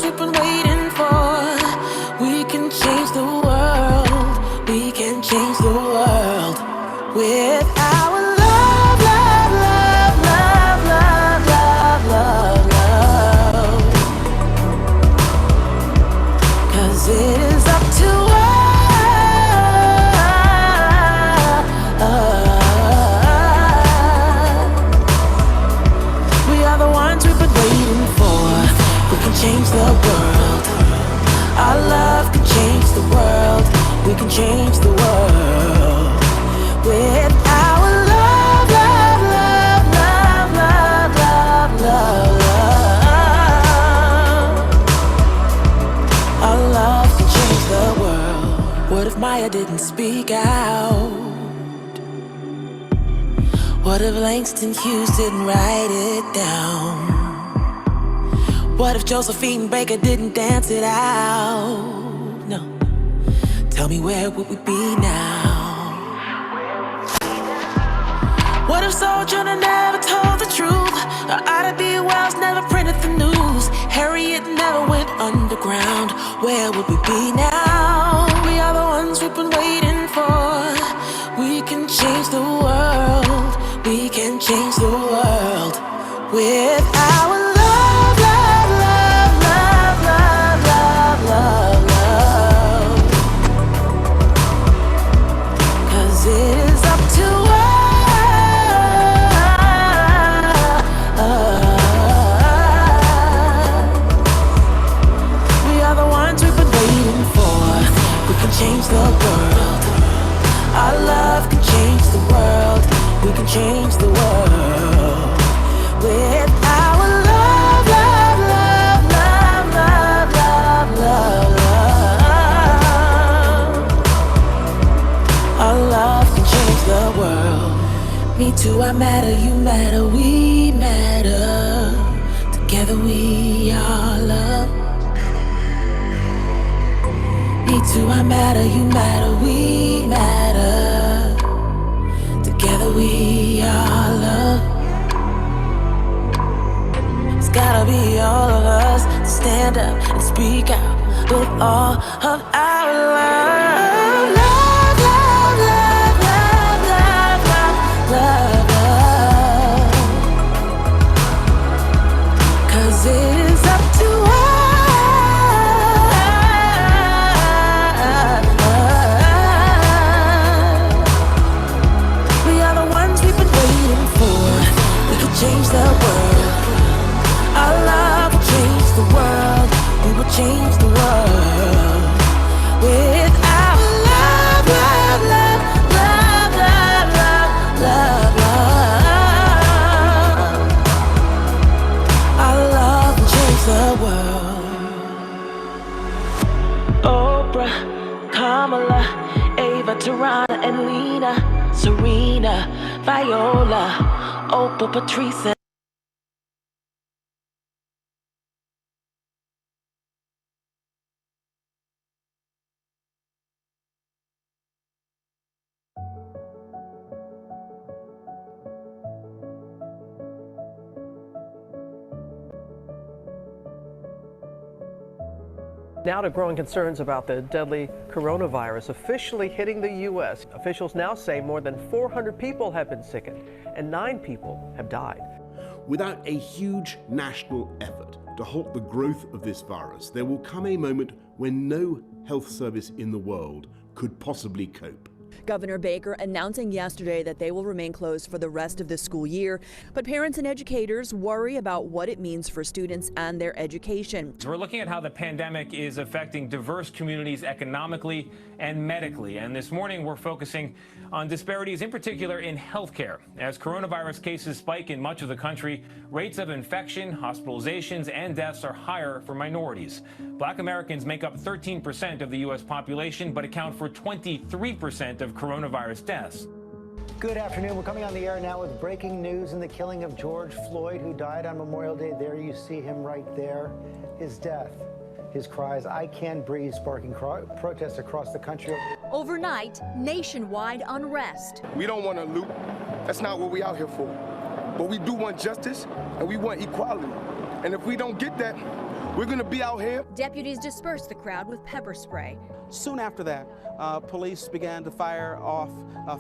ones we've been waiting for. We can change the world. We can change the world with our love, love, love, love, love, love, love, love. 'Cause it is up to us. We are the ones we've been waiting for. We can change the world. Our love can change the world. We can change the world with our love, love, love, love, love, love, love, love. Our love can change the world. What if Maya didn't speak out? What if Langston Hughes didn't write it down? What if Josephine Baker didn't dance it out? No. Tell me, where would we be now? What if Soul Journal never told the truth? Or Ida B. Wells never printed the news? Harriet never went underground. Where would we be now? We are the ones we've been waiting for. We can change the world. We can change the world with our love, love, love, love, love, love, love, love. 'Cause it is up to us. We are the ones we've been waiting for. We can change the world. Our love can change the world. We can change the world with our love, love, love, love, love, love, love, love. Our love can change the world. Me too, I matter, you matter, we matter. Together we are love. Me too, I matter, you matter, we matter. Together we are love. It's gotta be all of us to stand up and speak out with all of our love. Love, love, love, love, love, love, love. 'Cause it is up to us. Change the world. Our love will change the world. We will change the world with our love, love, love, love, love, love, love, love. Our love will change the world. Oprah, Kamala, Ava, Tarana, and Lena, Serena, Viola, Oprah, Patrice. Now to growing concerns about the deadly coronavirus officially hitting the U.S. Officials now say more than 400 people have been sickened and 9 people have died. Without a huge national effort to halt the growth of this virus, there will come a moment when no health service in the world could possibly cope. Governor Baker announcing yesterday that they will remain closed for the rest of the school year. But parents and educators worry about what it means for students and their education. We're looking at how the pandemic is affecting diverse communities economically and medically. And this morning, we're focusing on disparities, in particular in healthcare. As coronavirus cases spike in much of the country, rates of infection, hospitalizations, and deaths are higher for minorities. Black Americans make up 13% of the U.S. population, but account for 23% of coronavirus deaths. Good afternoon. We're coming on the air now with breaking news in the killing of George Floyd, who died on Memorial Day. There you see him right there. His death, his cries, "I can't breathe," sparking protests across the country. Overnight, nationwide unrest. We don't want to loot. That's not what we out here for. But we do want justice and we want equality. And if we don't get that, We're gonna be out here. Deputies dispersed the crowd with pepper spray. Soon after that, police began to fire off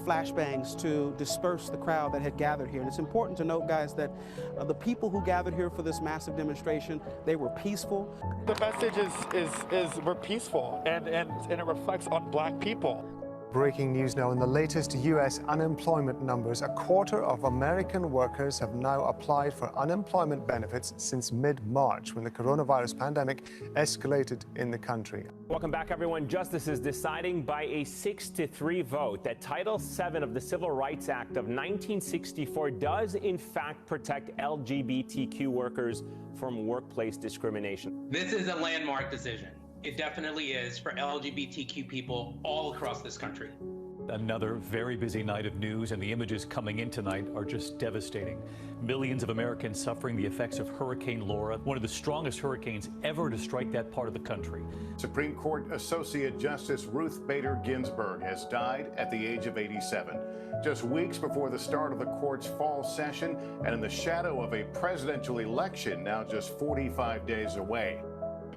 flashbangs to disperse the crowd that had gathered here. And it's important to note, guys, that the people who gathered here for this massive demonstration, they were peaceful. The message is we're peaceful, and it reflects on Black people. Breaking news now. In the latest U.S. unemployment numbers, a quarter of American workers have now applied for unemployment benefits since mid-March, when the coronavirus pandemic escalated in the country. Welcome back, everyone. Justice is deciding by a 6-3 vote that Title VII of the Civil Rights Act of 1964 does, in fact, protect LGBTQ workers from workplace discrimination. This is a landmark decision. It definitely is for LGBTQ people all across this country. Another very busy night of news, and the images coming in tonight are just devastating. Millions of Americans suffering the effects of Hurricane Laura, one of the strongest hurricanes ever to strike that part of the country. Supreme Court Associate Justice Ruth Bader Ginsburg has died at the age of 87. Just weeks before the start of the court's fall session, and in the shadow of a presidential election now just 45 days away.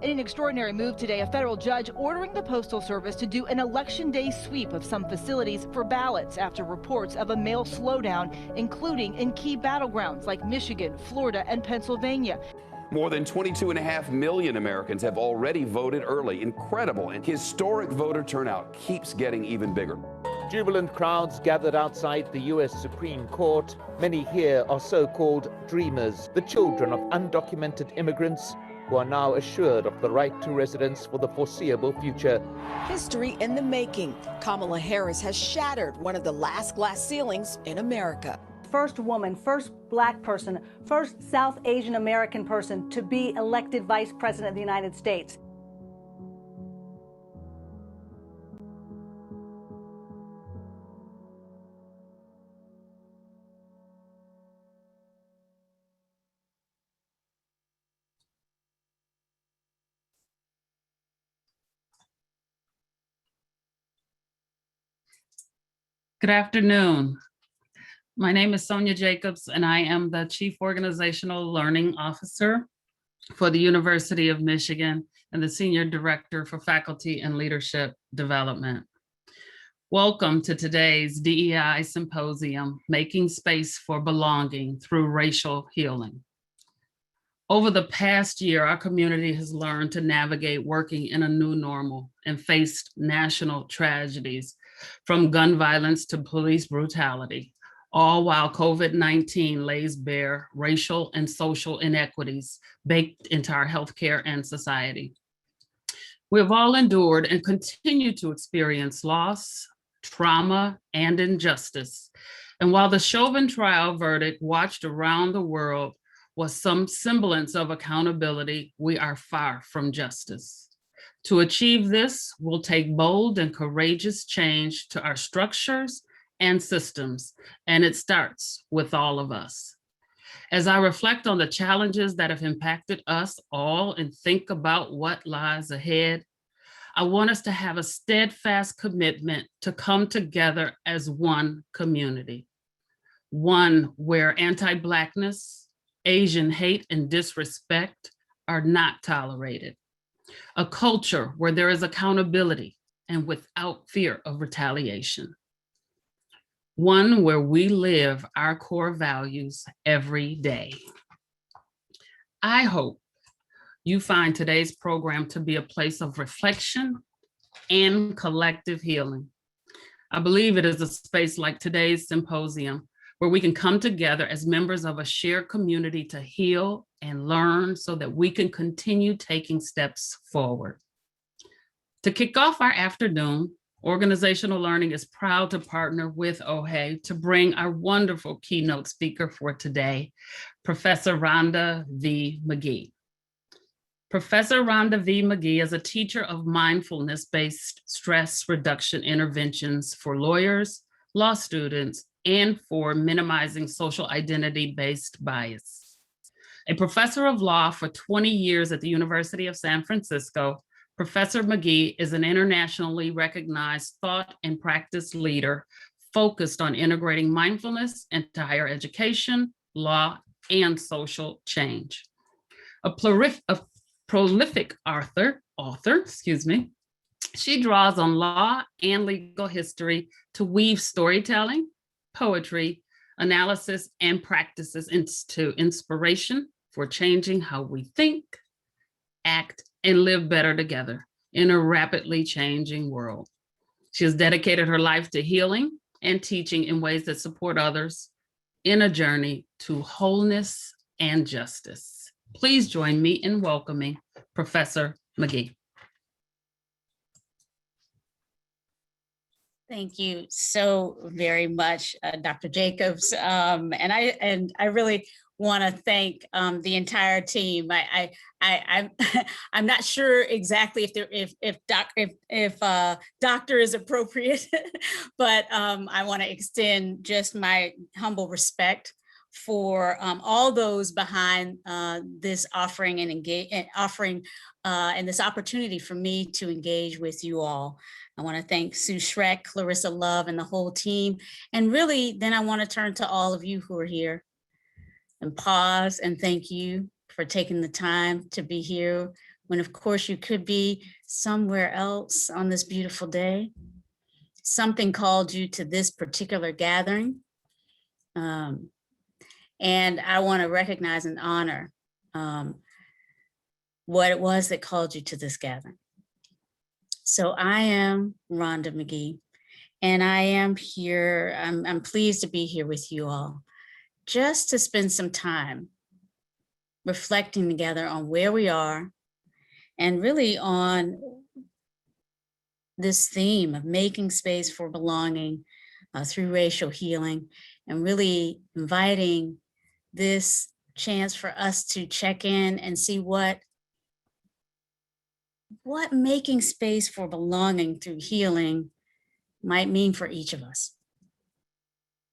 In an extraordinary move today, a federal judge ordering the Postal Service to do an election day sweep of some facilities for ballots after reports of a mail slowdown, including in key battlegrounds like Michigan, Florida, and Pennsylvania. More than 22.5 million Americans have already voted early. Incredible, and historic voter turnout keeps getting even bigger. Jubilant crowds gathered outside the U.S. Supreme Court. Many here are so-called dreamers, the children of undocumented immigrants who are now assured of the right to residence for the foreseeable future. History in the making. Kamala Harris has shattered one of the last glass ceilings in America. First woman, first Black person, first South Asian American person to be elected Vice President of the United States. Good afternoon. My name is Sonia Jacobs, and I am the Chief Organizational Learning Officer for the University of Michigan and the Senior Director for Faculty and Leadership Development. Welcome to today's DEI Symposium, Making Space for Belonging Through Racial Healing. Over the past year, our community has learned to navigate working in a new normal and faced national tragedies, from gun violence to police brutality, all while COVID-19 lays bare racial and social inequities baked into our healthcare and society. We have all endured and continue to experience loss, trauma, and injustice. And while the Chauvin trial verdict watched around the world was some semblance of accountability, we are far from justice. To achieve this will take bold and courageous change to our structures and systems, and it starts with all of us. As I reflect on the challenges that have impacted us all and think about what lies ahead, I want us to have a steadfast commitment to come together as one community, one where anti-Blackness, Asian hate, and disrespect are not tolerated. A culture where there is accountability and without fear of retaliation. One where we live our core values every day. I hope you find today's program to be a place of reflection and collective healing. I believe it is a space like today's symposium where we can come together as members of a shared community to heal and learn so that we can continue taking steps forward. To kick off our afternoon, Organizational Learning is proud to partner with OHEI to bring our wonderful keynote speaker for today, Professor Rhonda V. Magee. Professor Rhonda V. Magee is a teacher of mindfulness-based stress reduction interventions for lawyers, law students, and for minimizing social identity-based bias. A professor of law for 20 years at the University of San Francisco, Professor Magee is an internationally recognized thought and practice leader focused on integrating mindfulness into higher education, law, and social change. A prolific author, she draws on law and legal history to weave storytelling, poetry, analysis, and practices into inspiration for changing how we think, act, and live better together in a rapidly changing world. She has dedicated her life to healing and teaching in ways that support others in a journey to wholeness and justice. Please join me in welcoming Professor Magee. Thank you so very much, Dr. Jacobs. And I really want to thank the entire team. I'm not sure exactly if doctor is appropriate, but I want to extend just my humble respect for all those behind this offering and and this opportunity for me to engage with you all. I want to thank Sue Schreck, Clarissa Love, and the whole team. And really, then I want to turn to all of you who are here and pause and thank you for taking the time to be here when, of course, you could be somewhere else on this beautiful day. Something called you to this particular gathering. And I want to recognize and honor what it was that called you to this gathering. So I am Rhonda Magee, and I am here, I'm pleased to be here with you all, just to spend some time reflecting together on where we are and really on this theme of making space for belonging through racial healing, and really inviting this chance for us to check in and see what making space for belonging through healing might mean for each of us.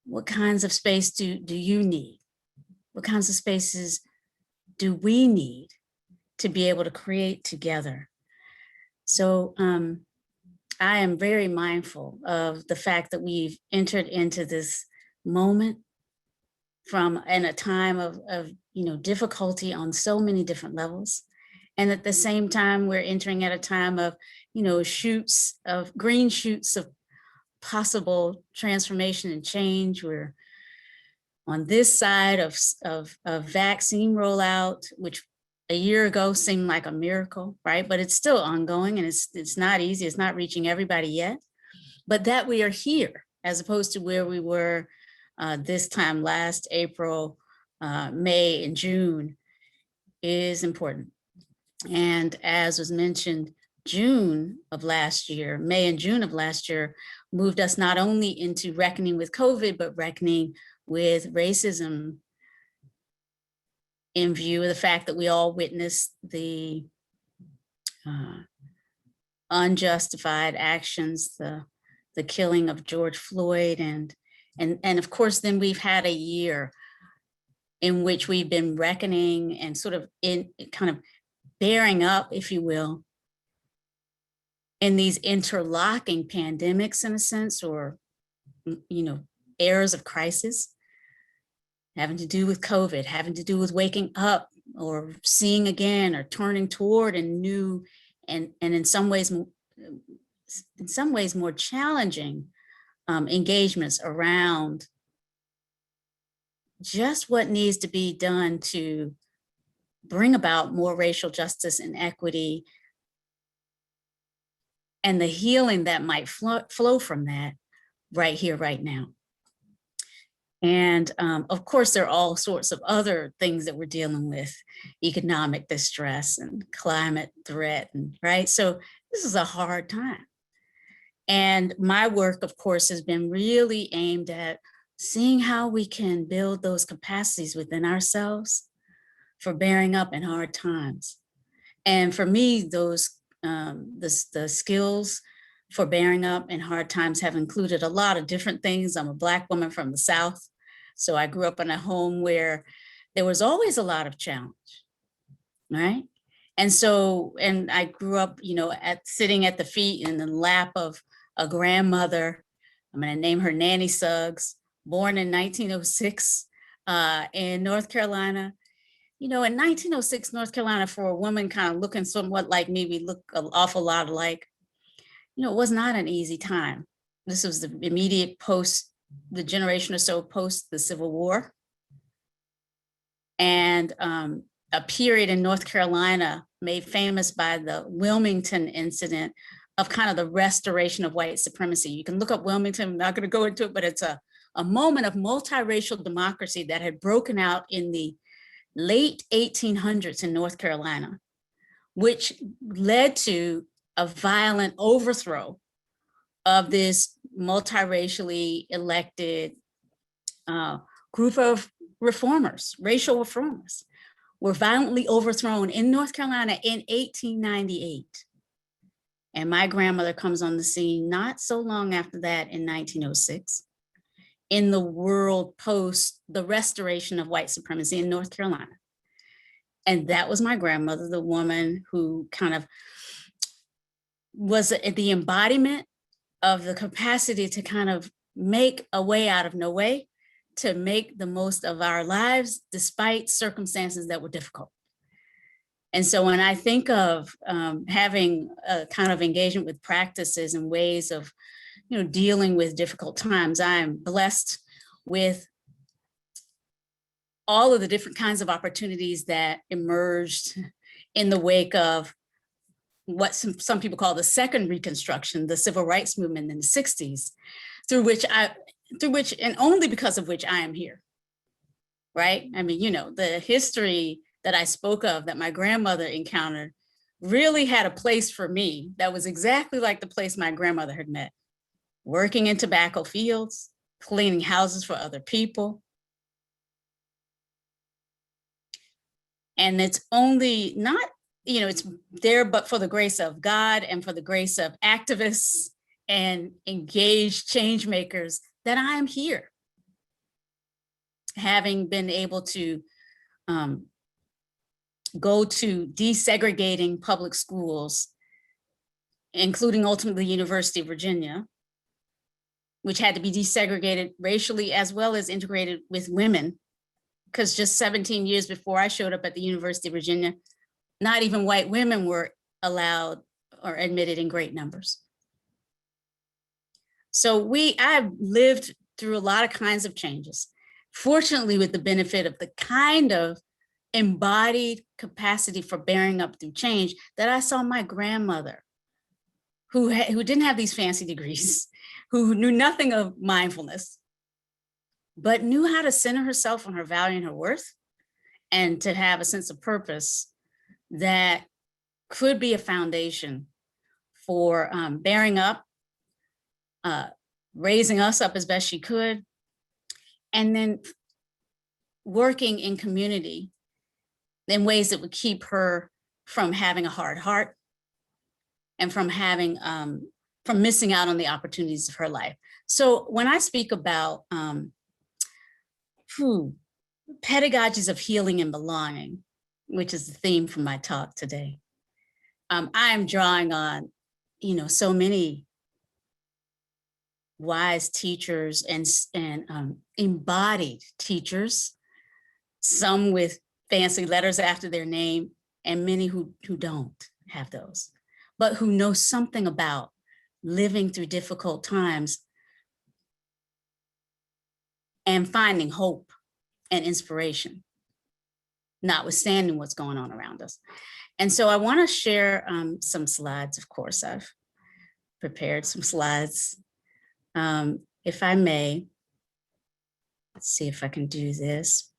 What kinds of space do you need? What kinds of spaces do we need to be able to create together? So I am very mindful of the fact that we've entered into this moment in a time of difficulty on so many different levels. And at the same time, we're entering at a time of, green shoots of possible transformation and change. We're on this side of vaccine rollout, which a year ago seemed like a miracle, right? But it's still ongoing, and it's not easy. It's not reaching everybody yet. But that we are here, as opposed to where we were this time last April, May, and June, is important. And as was mentioned, May and June of last year moved us not only into reckoning with COVID, but reckoning with racism, in view of the fact that we all witnessed the unjustified actions, the killing of George Floyd, and of course, then we've had a year in which we've been reckoning and sort of bearing up, if you will, in these interlocking pandemics, in a sense, or eras of crisis, having to do with COVID, having to do with waking up or seeing again or turning toward a new and in some ways more challenging engagements around just what needs to be done to bring about more racial justice and equity, and the healing that might flow from that right here, right now. And of course, there are all sorts of other things that we're dealing with, economic distress and climate threat, and right? So this is a hard time. And my work, of course, has been really aimed at seeing how we can build those capacities within ourselves for bearing up in hard times. And for me, those the skills for bearing up in hard times have included a lot of different things. I'm a Black woman from the South, so I grew up in a home where there was always a lot of challenge, right? And so, and I grew up, sitting at the feet and the lap of a grandmother. I'm going to name her Nanny Suggs, born in 1906 in North Carolina. You know, in 1906, North Carolina, for a woman kind of looking somewhat like me, we look an awful lot alike. You know, it was not an easy time. This was the immediate the generation or so post the Civil War. And a period in North Carolina made famous by the Wilmington incident of kind of the restoration of white supremacy. You can look up Wilmington, I'm not going to go into it, but it's a moment of multiracial democracy that had broken out in the late 1800s in North Carolina, which led to a violent overthrow of this multiracially elected group of reformers, racial reformers, were violently overthrown in North Carolina in 1898. And my grandmother comes on the scene not so long after that in 1906, in the world post the restoration of white supremacy in North Carolina. And that was my grandmother, the woman who kind of was the embodiment of the capacity to kind of make a way out of no way, to make the most of our lives despite circumstances that were difficult. And so when I think of having a kind of engagement with practices and ways of, you know, dealing with difficult times, I'm blessed with all of the different kinds of opportunities that emerged in the wake of what some people call the second Reconstruction, the civil rights movement in the 60s, through which and only because of which I am here, right? I mean, you know, the history that I spoke of that my grandmother encountered really had a place for me that was exactly like the place my grandmother had met, working in tobacco fields, cleaning houses for other people. And it's only not, you know, it's there, but for the grace of God and for the grace of activists and engaged change makers that I am here, having been able to go to desegregating public schools, including ultimately University of Virginia, which had to be desegregated racially as well as integrated with women, because just 17 years before I showed up at the University of Virginia, not even white women were allowed or admitted in great numbers. So I've lived through a lot of kinds of changes, fortunately with the benefit of the kind of embodied capacity for bearing up through change that I saw my grandmother, who didn't have these fancy degrees, who knew nothing of mindfulness, but knew how to center herself on her value and her worth, and to have a sense of purpose that could be a foundation for bearing up, raising us up as best she could, and then working in community in ways that would keep her from having a hard heart and from having from missing out on the opportunities of her life. So when I speak about pedagogies of healing and belonging, which is the theme for my talk today, I am drawing on, you know, so many wise teachers and embodied teachers, some with fancy letters after their name, and many who don't have those, but who know something about living through difficult times and finding hope and inspiration, notwithstanding what's going on around us. And so I want to share some slides. Of course, I've prepared some slides. If I may, let's see if I can do this.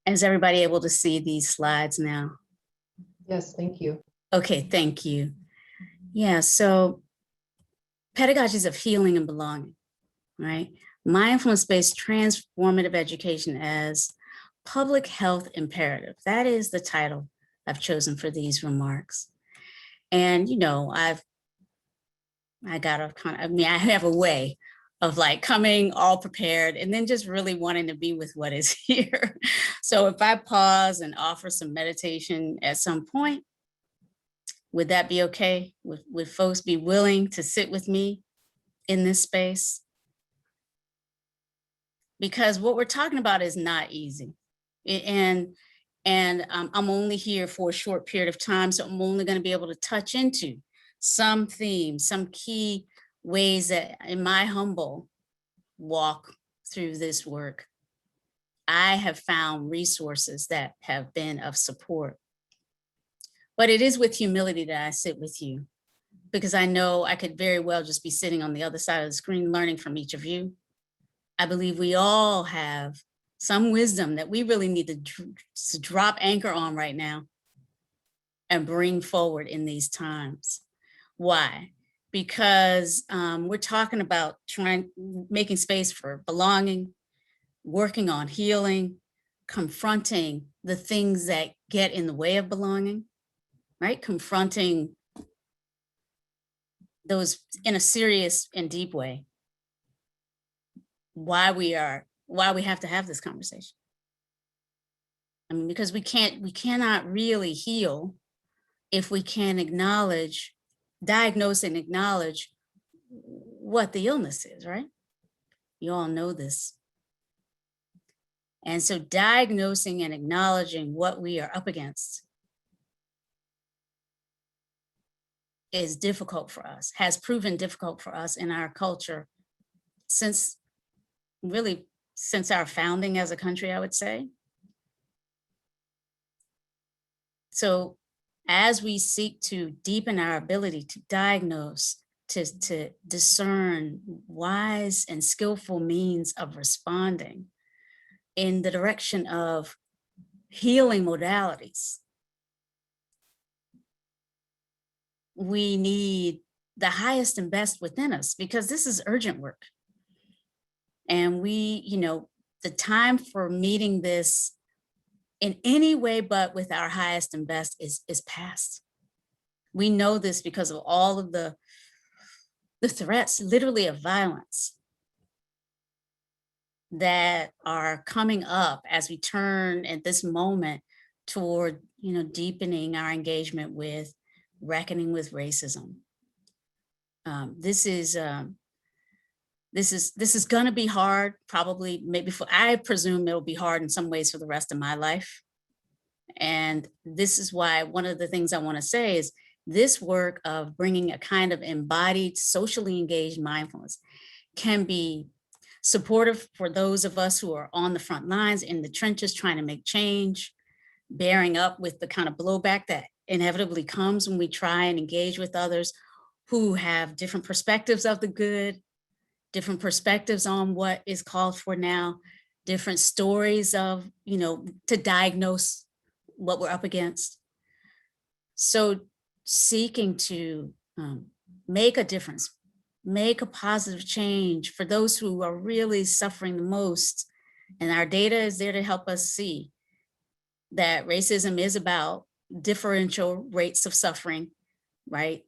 Is everybody able to see these slides now? Yes, thank you. Okay, thank you. Yeah, so pedagogies of healing and belonging, right? Mindfulness-based transformative education as public health imperative. That is the title I've chosen for these remarks. And, you know, I have a way of like coming all prepared and then just really wanting to be with what is here. So if I pause and offer some meditation at some point, would that be okay? Would folks be willing to sit with me in this space, because what we're talking about is not easy. And I'm only here for a short period of time, so I'm only going to be able to touch into some themes, some key ways that in my humble walk through this work, I have found resources that have been of support. But it is with humility that I sit with you, because I know I could very well just be sitting on the other side of the screen learning from each of you. I believe we all have some wisdom that we really need to drop anchor on right now and bring forward in these times. Why? Because we're talking about making space for belonging, working on healing, confronting the things that get in the way of belonging, right? Confronting those in a serious and deep way. Why we have to have this conversation. I mean, because we cannot really heal if we can't diagnose and acknowledge what the illness is, right? You all know this. And so diagnosing and acknowledging what we are up against is difficult for us, has proven difficult for us in our culture since our founding as a country, I would say. So as we seek to deepen our ability to diagnose, to discern wise and skillful means of responding in the direction of healing modalities, we need the highest and best within us, because this is urgent work. And the time for meeting this in any way but with our highest and best is past. We know this because of all of the threats, literally, of violence that are coming up as we turn at this moment toward, deepening our engagement with reckoning with racism. This is going to be hard, probably, I presume it'll be hard in some ways for the rest of my life. And this is why one of the things I want to say is this work of bringing a kind of embodied, socially engaged mindfulness can be supportive for those of us who are on the front lines, in the trenches, trying to make change, bearing up with the kind of blowback that inevitably comes when we try and engage with others who have different perspectives of the good, different perspectives on what is called for now, different stories of, to diagnose what we're up against. So seeking to make a difference, make a positive change for those who are really suffering the most. And our data is there to help us see that racism is about differential rates of suffering, right?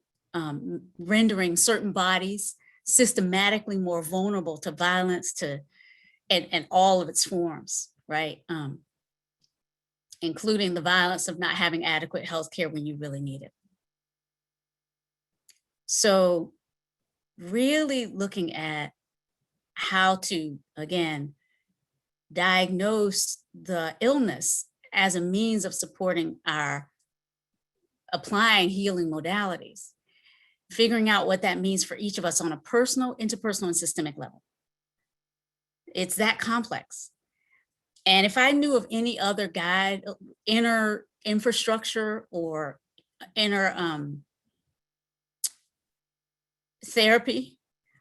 Rendering certain bodies systematically more vulnerable to violence, and all of its forms, right? Including the violence of not having adequate health care when you really need it. So really looking at how to, again, diagnose the illness as a means of supporting our applying healing modalities, figuring out what that means for each of us on a personal, interpersonal, and systemic level. It's that complex. And if I knew of any other guide, inner infrastructure or inner therapy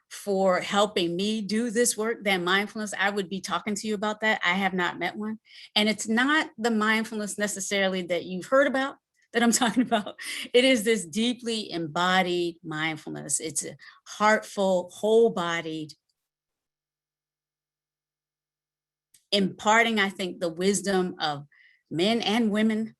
for helping me do this work than mindfulness, I would be talking to you about that. I have not met one. And it's not the mindfulness necessarily that you've heard about that I'm talking about. It is this deeply embodied mindfulness. It's a heartful, whole-bodied, imparting, I think, the wisdom of men and women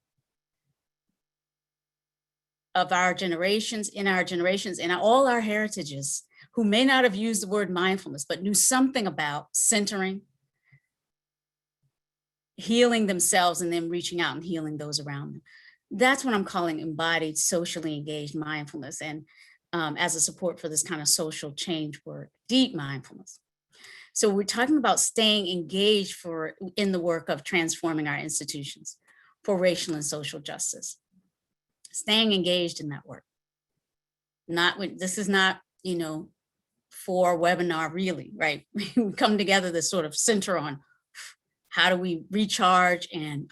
of our generations, in our generations, and all our heritages, who may not have used the word mindfulness, but knew something about centering, healing themselves, and then reaching out and healing those around them. That's what I'm calling embodied, socially engaged mindfulness. And as a support for this kind of social change work, deep mindfulness. So we're talking about staying engaged in the work of transforming our institutions for racial and social justice. Staying engaged in that work. This is not, for a webinar really, right? We come together to sort of center on how do we recharge and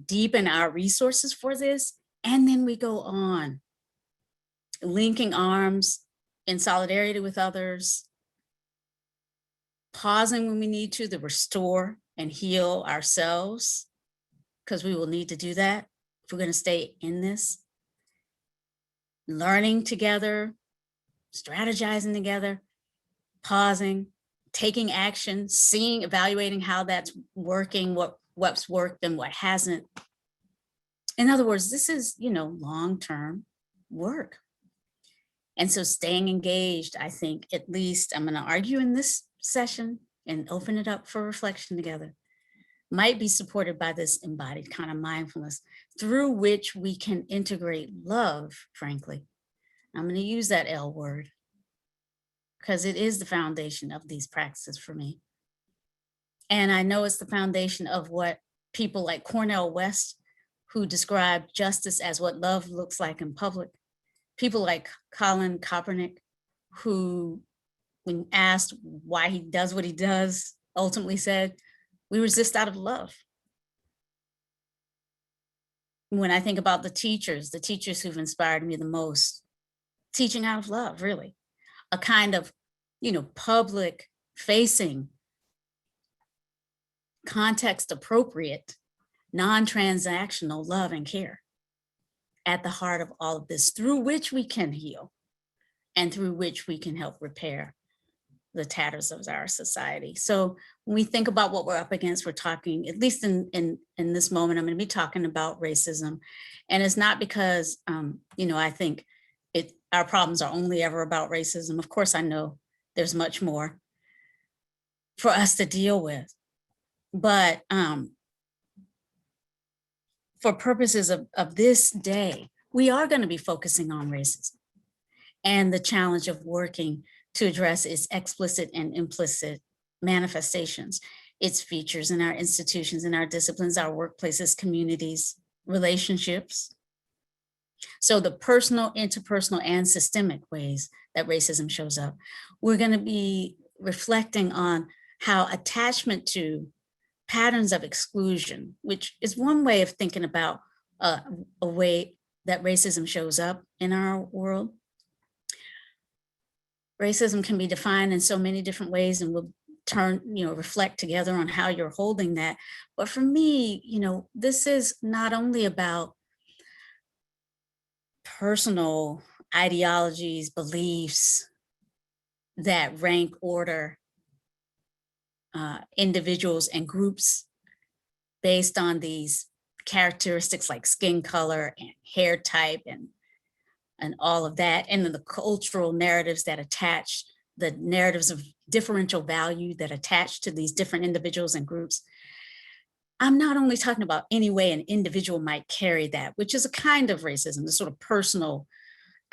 deepen our resources for this. And then we go on, linking arms in solidarity with others, pausing when we need to restore and heal ourselves, because we will need to do that if we're going to stay in this. Learning together, strategizing together, pausing, taking action, seeing, evaluating how that's working, what's worked and what hasn't. In other words, this is, long-term work. And so staying engaged, I think, at least I'm going to argue in this session and open it up for reflection together, might be supported by this embodied kind of mindfulness through which we can integrate love, frankly. I'm going to use that L word because it is the foundation of these practices for me. And I know it's the foundation of what people like Cornel West, who described justice as what love looks like in public. People like Colin Kaepernick, who, when asked why he does what he does, ultimately said, we resist out of love. When I think about the teachers who've inspired me the most, teaching out of love, really. A kind of, public facing, context appropriate, non-transactional love and care at the heart of all of this, through which we can heal and through which we can help repair the tatters of our society. So when we think about what we're up against, we're talking, at least in this moment, I'm going to be talking about racism. And it's not because, I think our problems are only ever about racism. Of course, I know there's much more for us to deal with. But for purposes of this day, we are going to be focusing on racism and the challenge of working to address its explicit and implicit manifestations, its features in our institutions, in our disciplines, our workplaces, communities, relationships. So the personal, interpersonal, and systemic ways that racism shows up. We're going to be reflecting on how attachment to patterns of exclusion, which is one way of thinking about a way that racism shows up in our world. Racism can be defined in so many different ways, and we'll reflect together on how you're holding that. But for me, this is not only about personal ideologies, beliefs that rank order individuals and groups based on these characteristics like skin color and hair type and all of that, and then the cultural narratives that attach, the narratives of differential value that attach to these different individuals and groups. I'm not only talking about any way an individual might carry that, which is a kind of racism, the sort of personal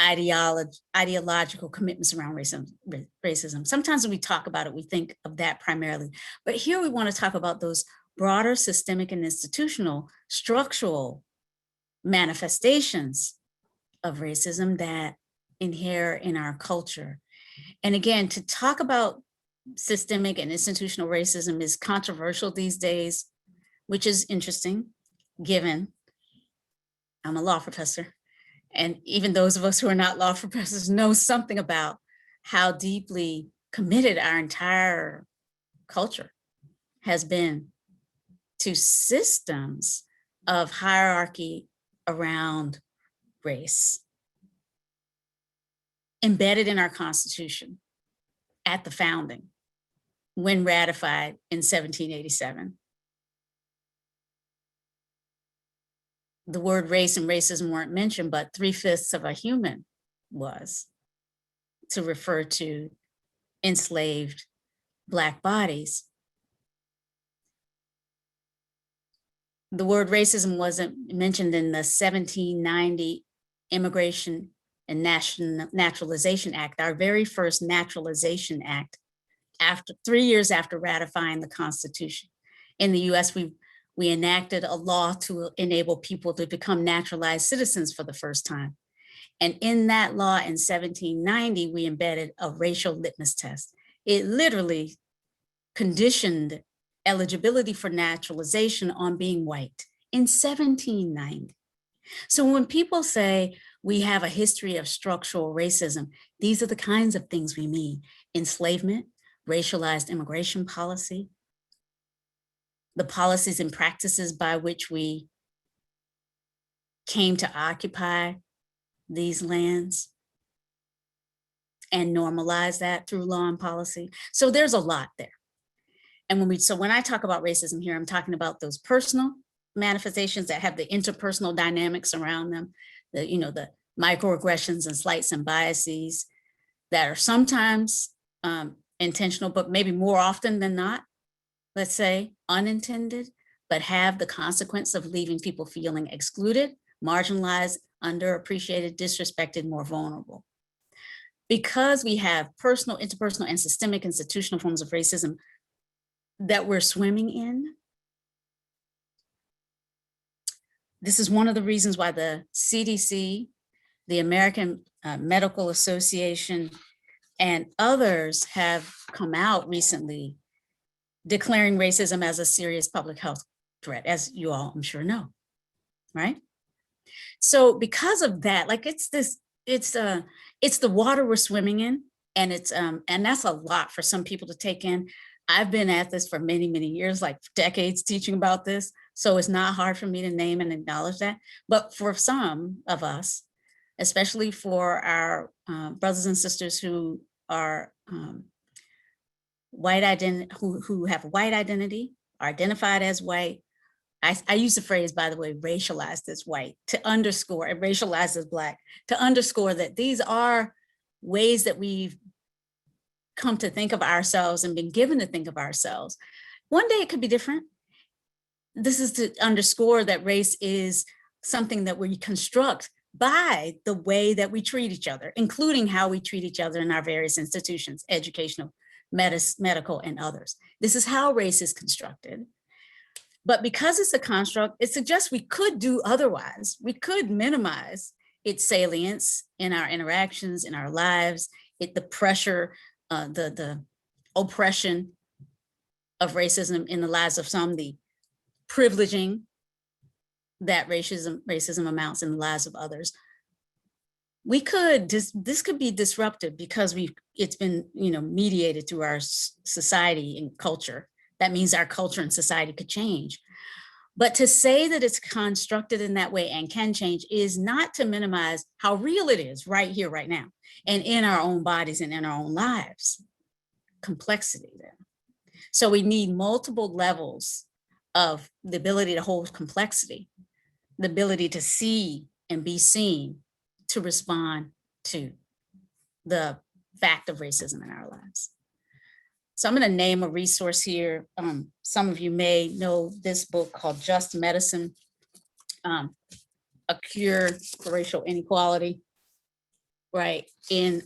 ideological commitments around racism. Sometimes when we talk about it, we think of that primarily. But here we want to talk about those broader systemic and institutional structural manifestations of racism that inhere in our culture. And again, to talk about systemic and institutional racism is controversial these days, which is interesting, given I'm a law professor. And even those of us who are not law professors know something about how deeply committed our entire culture has been to systems of hierarchy around race, embedded in our Constitution at the founding, when ratified in 1787. The word race and racism weren't mentioned, but 3/5 of a human was, to refer to enslaved Black bodies. The word racism wasn't mentioned in the 1790 Immigration and Naturalization Act, our very first Naturalization Act, after 3 years after ratifying the Constitution. In the US, we enacted a law to enable people to become naturalized citizens for the first time. And in that law in 1790, we embedded a racial litmus test. It literally conditioned eligibility for naturalization on being white in 1790. So when people say we have a history of structural racism, these are the kinds of things we mean: enslavement, racialized immigration policy, the policies and practices by which we came to occupy these lands and normalize that through law and policy. So there's a lot there. And when I talk about racism here, I'm talking about those personal manifestations that have the interpersonal dynamics around them, the microaggressions and slights and biases that are sometimes intentional, but maybe more often than not, let's say, unintended, but have the consequence of leaving people feeling excluded, marginalized, underappreciated, disrespected, more vulnerable. Because we have personal, interpersonal, and systemic institutional forms of racism that we're swimming in, this is one of the reasons why the CDC, the American Medical Association, and others have come out recently declaring racism as a serious public health threat, as you all, I'm sure, know, right? So because of that, like it's the water we're swimming in, and and that's a lot for some people to take in. I've been at this for many, many years, like decades teaching about this. So it's not hard for me to name and acknowledge that. But for some of us, especially for our brothers and sisters who are white identity, who have white identity, are identified as white. I use the phrase, by the way, racialized as white, to underscore, and racialized as Black, to underscore that these are ways that we've come to think of ourselves and been given to think of ourselves. One day it could be different. This is to underscore that race is something that we construct by the way that we treat each other, including how we treat each other in our various institutions, educational, medical, and others. This is how race is constructed. But because it's a construct, it suggests we could do otherwise. We could minimize its salience in our interactions, in our lives, the pressure, the oppression of racism in the lives of some, the privileging that racism amounts in the lives of others. We could, this could be disruptive because it's been, mediated through our society and culture. That means our culture and society could change. But to say that it's constructed in that way and can change is not to minimize how real it is right here, right now, and in our own bodies and in our own lives. Complexity there. So we need multiple levels of the ability to hold complexity, the ability to see and be seen, to respond to the fact of racism in our lives. So I'm going to name a resource here. Some of you may know this book called Just Medicine, A Cure for Racial Inequality, right, in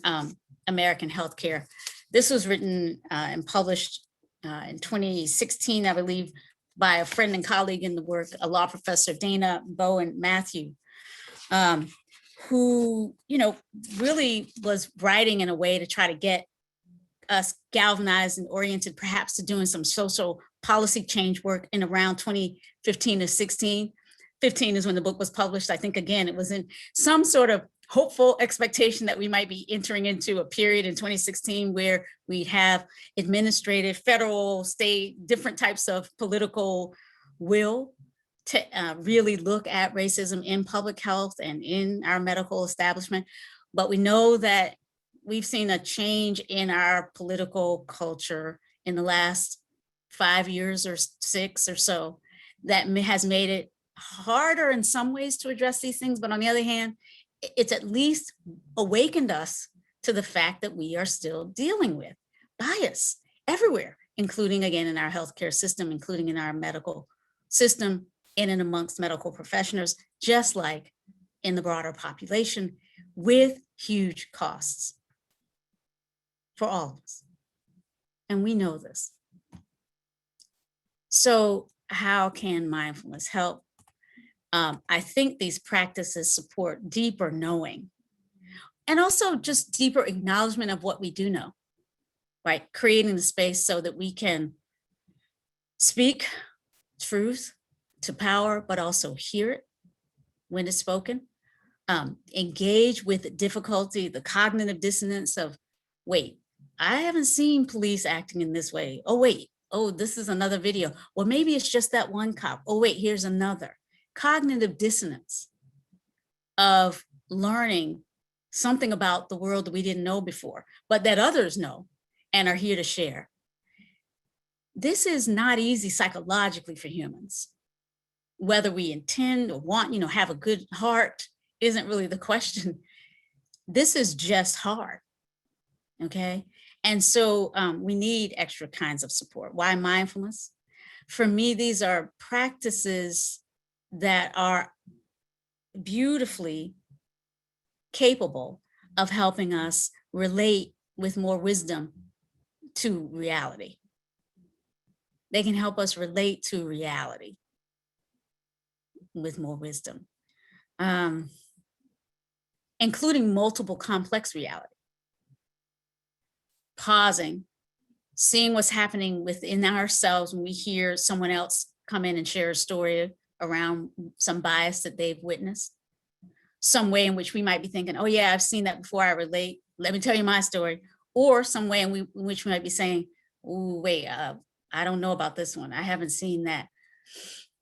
American healthcare. This was written and published in 2016, I believe, by a friend and colleague in the work, a law professor, Dana Bowen Matthew, who, really was writing in a way to try to get us galvanized and oriented perhaps to doing some social policy change work in around 2015 to 16. 15 is when the book was published. I think, again, it was in some sort of hopeful expectation that we might be entering into a period in 2016 where we'd have administrative, federal, state, different types of political will to really look at racism in public health and in our medical establishment. But we know that we've seen a change in our political culture in the last 5 years or 6 or so that has made it harder in some ways to address these things. But on the other hand, it's at least awakened us to the fact that we are still dealing with bias everywhere, including, again, in our healthcare system, including in our medical system, in and amongst medical professionals, just like in the broader population. with huge costs for all of us. And we know this. So how can mindfulness help? I think these practices support deeper knowing and also just deeper acknowledgement of what we do know, right? Creating the space so that we can speak truth to power, but also hear it when it's spoken. Engage with difficulty, the cognitive dissonance of, wait, I haven't seen police acting in this way. Oh, wait, oh, this is another video. Well, maybe it's just that one cop. Oh, wait, here's another. Cognitive dissonance of learning something about the world that we didn't know before, but that others know and are here to share. This is not easy psychologically for humans. Whether we intend or want, have a good heart isn't really the question. This is just hard, okay? And so we need extra kinds of support. Why mindfulness? For me, these are practices that are beautifully capable of helping us relate with more wisdom to reality. They can help us relate to reality with more wisdom, including multiple complex reality. Pausing, seeing what's happening within ourselves when we hear someone else come in and share a story around some bias that they've witnessed, some way in which we might be thinking, oh yeah, I've seen that before, I relate, let me tell you my story. Or some way in which we might be saying, oh wait, I don't know about this one, I haven't seen that.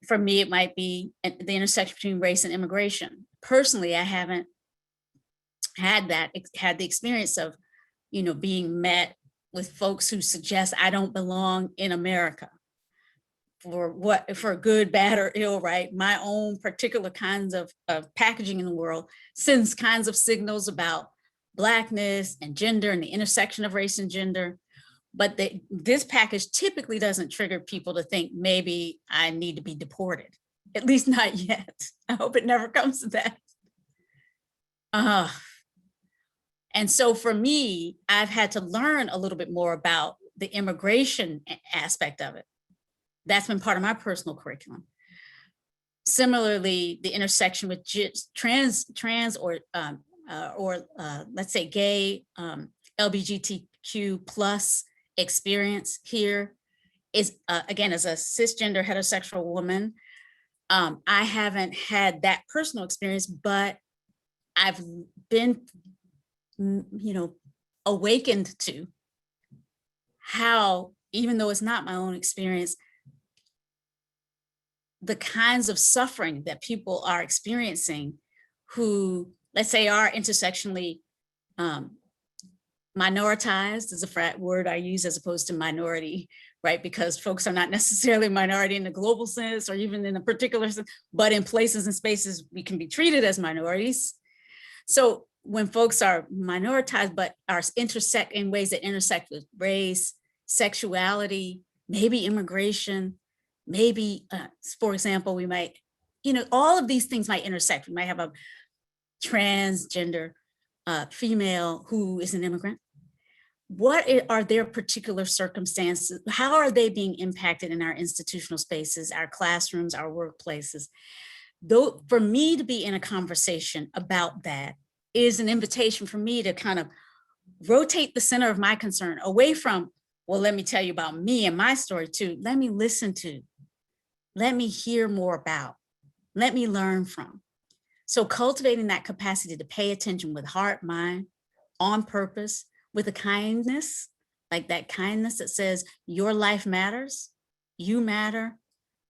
For me, it might be the intersection between race and immigration. Personally, I haven't had the experience of, being met with folks who suggest I don't belong in America for good, bad, or ill, right? My own particular kinds of packaging in the world sends kinds of signals about Blackness and gender and the intersection of race and gender. But this package typically doesn't trigger people to think maybe I need to be deported, at least not yet. I hope it never comes to that. And so for me, I've had to learn a little bit more about the immigration aspect of it. That's been part of my personal curriculum. Similarly, the intersection with trans or let's say gay, LGBTQ plus experience here is, again, as a cisgender heterosexual woman, I haven't had that personal experience, but I've been, awakened to how, even though it's not my own experience, the kinds of suffering that people are experiencing who, let's say, are intersectionally minoritized is a word I use as opposed to minority, right? Because folks are not necessarily minority in the global sense or even in a particular sense, but in places and spaces we can be treated as minorities. So when folks are minoritized but are intersect in ways that intersect with race, sexuality, maybe immigration, maybe, for example, we might, all of these things might intersect. We might have a transgender female who is an immigrant. What are their particular circumstances? How are they being impacted in our institutional spaces, our classrooms, our workplaces? Though, for me to be in a conversation about that is an invitation for me to kind of rotate the center of my concern away from, well, let me tell you about me and my story too. Let me listen to, let me hear more about, let me learn from. So cultivating that capacity to pay attention with heart, mind, on purpose, with a kindness, like that kindness that says, your life matters, you matter,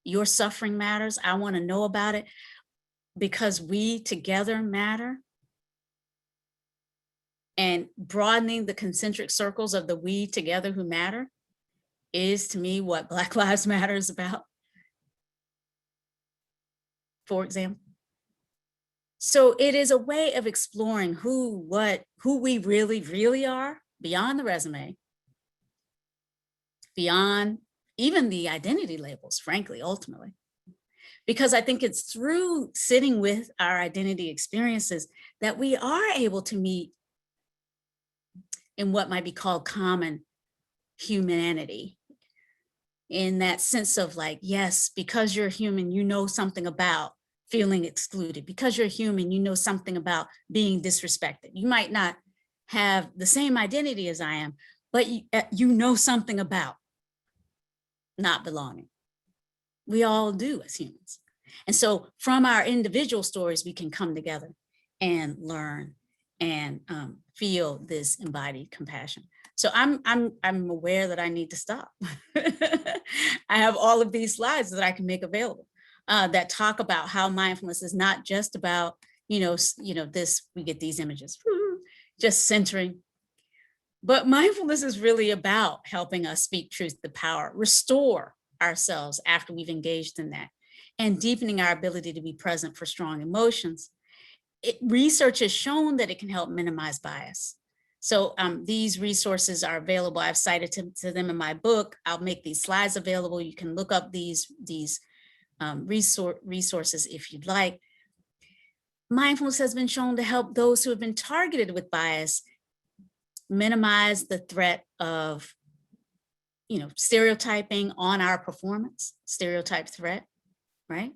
your suffering matters, I want to know about it because we together matter. And broadening the concentric circles of the we together who matter is, to me, what Black Lives Matter is about, for example. So it is a way of exploring who we really, really are beyond the resume, beyond even the identity labels, frankly, ultimately. because I think it's through sitting with our identity experiences that we are able to meet in what might be called common humanity, in that sense of like, yes, because you're human, you know something about feeling excluded. Because you're human, you know something about being disrespected. You might not have the same identity as I am, but you know something about not belonging. We all do as humans. And so from our individual stories, we can come together and learn and feel this embodied compassion. So I'm aware that I need to stop. I have all of these slides that I can make available that talk about how mindfulness is not just about, this, we get these images, just centering. But mindfulness is really about helping us speak truth to power, restore ourselves after we've engaged in that, and deepening our ability to be present for strong emotions. Research has shown that it can help minimize bias. So these resources are available. I've cited to them in my book. I'll make these slides available. You can look up these resources if you'd like. Mindfulness has been shown to help those who have been targeted with bias minimize the threat of, stereotyping on our performance, stereotype threat, right?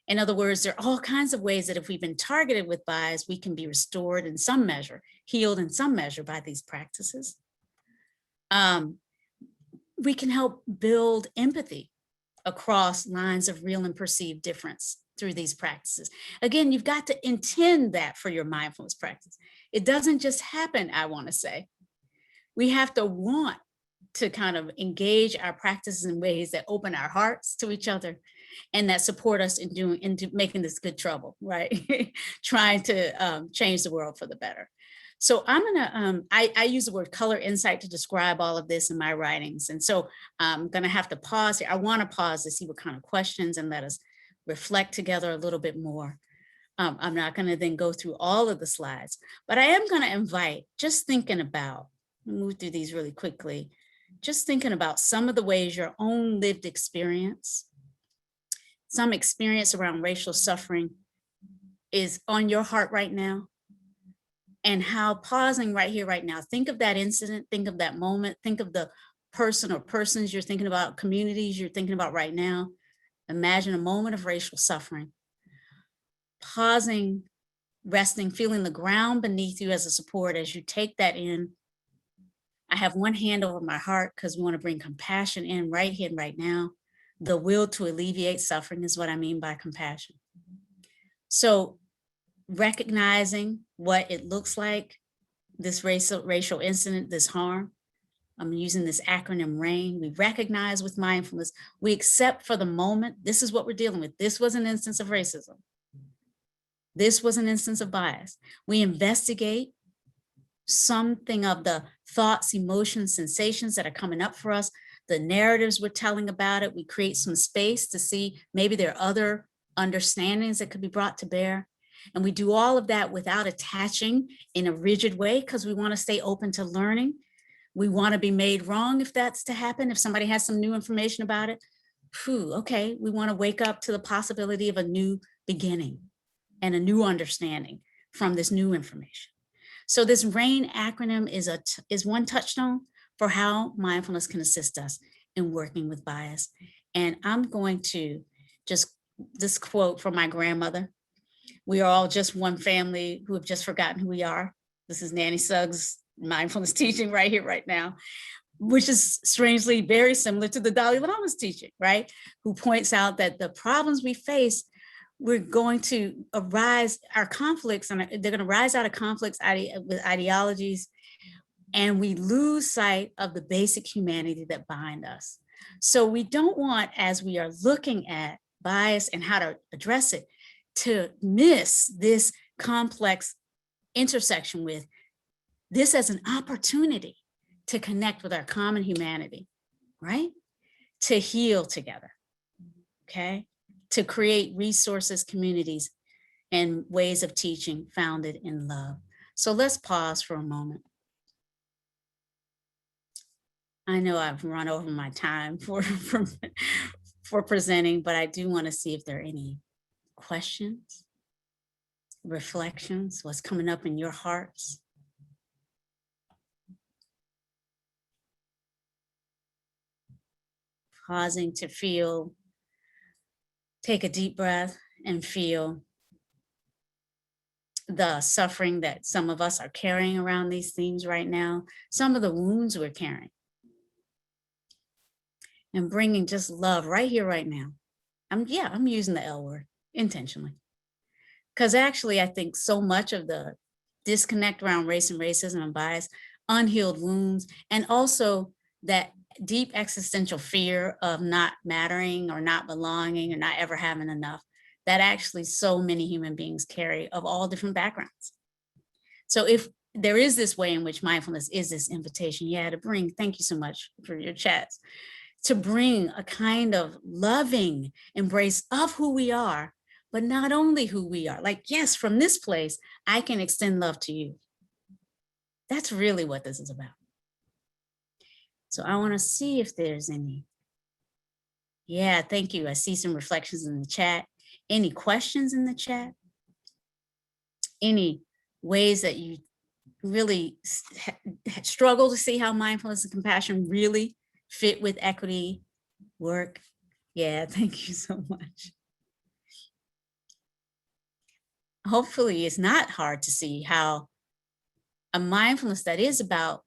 In other words, there are all kinds of ways that if we've been targeted with bias, we can be restored in some measure, healed in some measure by these practices. We can help build empathy across lines of real and perceived difference through these practices. Again, you've got to intend that for your mindfulness practice. It doesn't just happen, I want to say. We have to want to kind of engage our practices in ways that open our hearts to each other and that support us into making this good trouble, right? Trying to change the world for the better. So I'm gonna, I use the word color insight to describe all of this in my writings. And so I'm gonna have to pause here. I wanna pause to see what kind of questions and let us reflect together a little bit more. I'm not gonna then go through all of the slides, but I am gonna invite, just thinking about, move through these really quickly, just thinking about some of the ways your own lived experience, some experience around racial suffering is on your heart right now, and how pausing right here, right now, think of that incident, think of that moment, think of the person or persons you're thinking about, communities you're thinking about right now. Imagine a moment of racial suffering. Pausing, resting, feeling the ground beneath you as a support as you take that in. I have one hand over my heart because we want to bring compassion in right here and right now. The will to alleviate suffering is what I mean by compassion. So recognizing what it looks like, this racial incident, this harm. I'm using this acronym RAIN. We recognize with mindfulness, we accept for the moment, this is what we're dealing with. This was an instance of racism. This was an instance of bias. We investigate something of the thoughts, emotions, sensations that are coming up for us, the narratives we're telling about it. We create some space to see maybe there are other understandings that could be brought to bear. And we do all of that without attaching in a rigid way because we want to stay open to learning. We want to be made wrong if that's to happen. If somebody has some new information about it, okay, we want to wake up to the possibility of a new beginning and a new understanding from this new information. So this RAIN acronym is one touchstone for how mindfulness can assist us in working with bias. And I'm going to this quote from my grandmother. We are all just one family who have just forgotten who we are. This is Nanny Suggs' mindfulness teaching right here, right now, which is strangely very similar to the Dalai Lama's teaching, right? Who points out that the problems we face, we're going to arise, our conflicts, and they're going to rise out of conflicts with ideologies, and we lose sight of the basic humanity that bind us. So we don't want, as we are looking at bias and how to address it, to miss this complex intersection with this as an opportunity to connect with our common humanity, right? To heal together, okay? To create resources, communities, and ways of teaching founded in love. So let's pause for a moment. I know I've run over my time for for presenting, but I do want to see if there are any questions, reflections, what's coming up in your hearts. Pausing to feel, take a deep breath and feel the suffering that some of us are carrying around these themes right now, some of the wounds we're carrying. And bringing just love right here, right now. I'm using the L word intentionally. Because actually, I think so much of the disconnect around race and racism and bias, unhealed wounds, and also that deep existential fear of not mattering or not belonging or not ever having enough, that actually so many human beings carry of all different backgrounds. So if there is this way in which mindfulness is this invitation, to bring, thank you so much for your chats, to bring a kind of loving embrace of who we are, but not only who we are. Like, yes, from this place, I can extend love to you. That's really what this is about. So I want to see if there's any. Yeah, thank you. I see some reflections in the chat. Any questions in the chat? Any ways that you really struggle to see how mindfulness and compassion really fit with equity work? Yeah, thank you so much. Hopefully it's not hard to see how a mindfulness that is about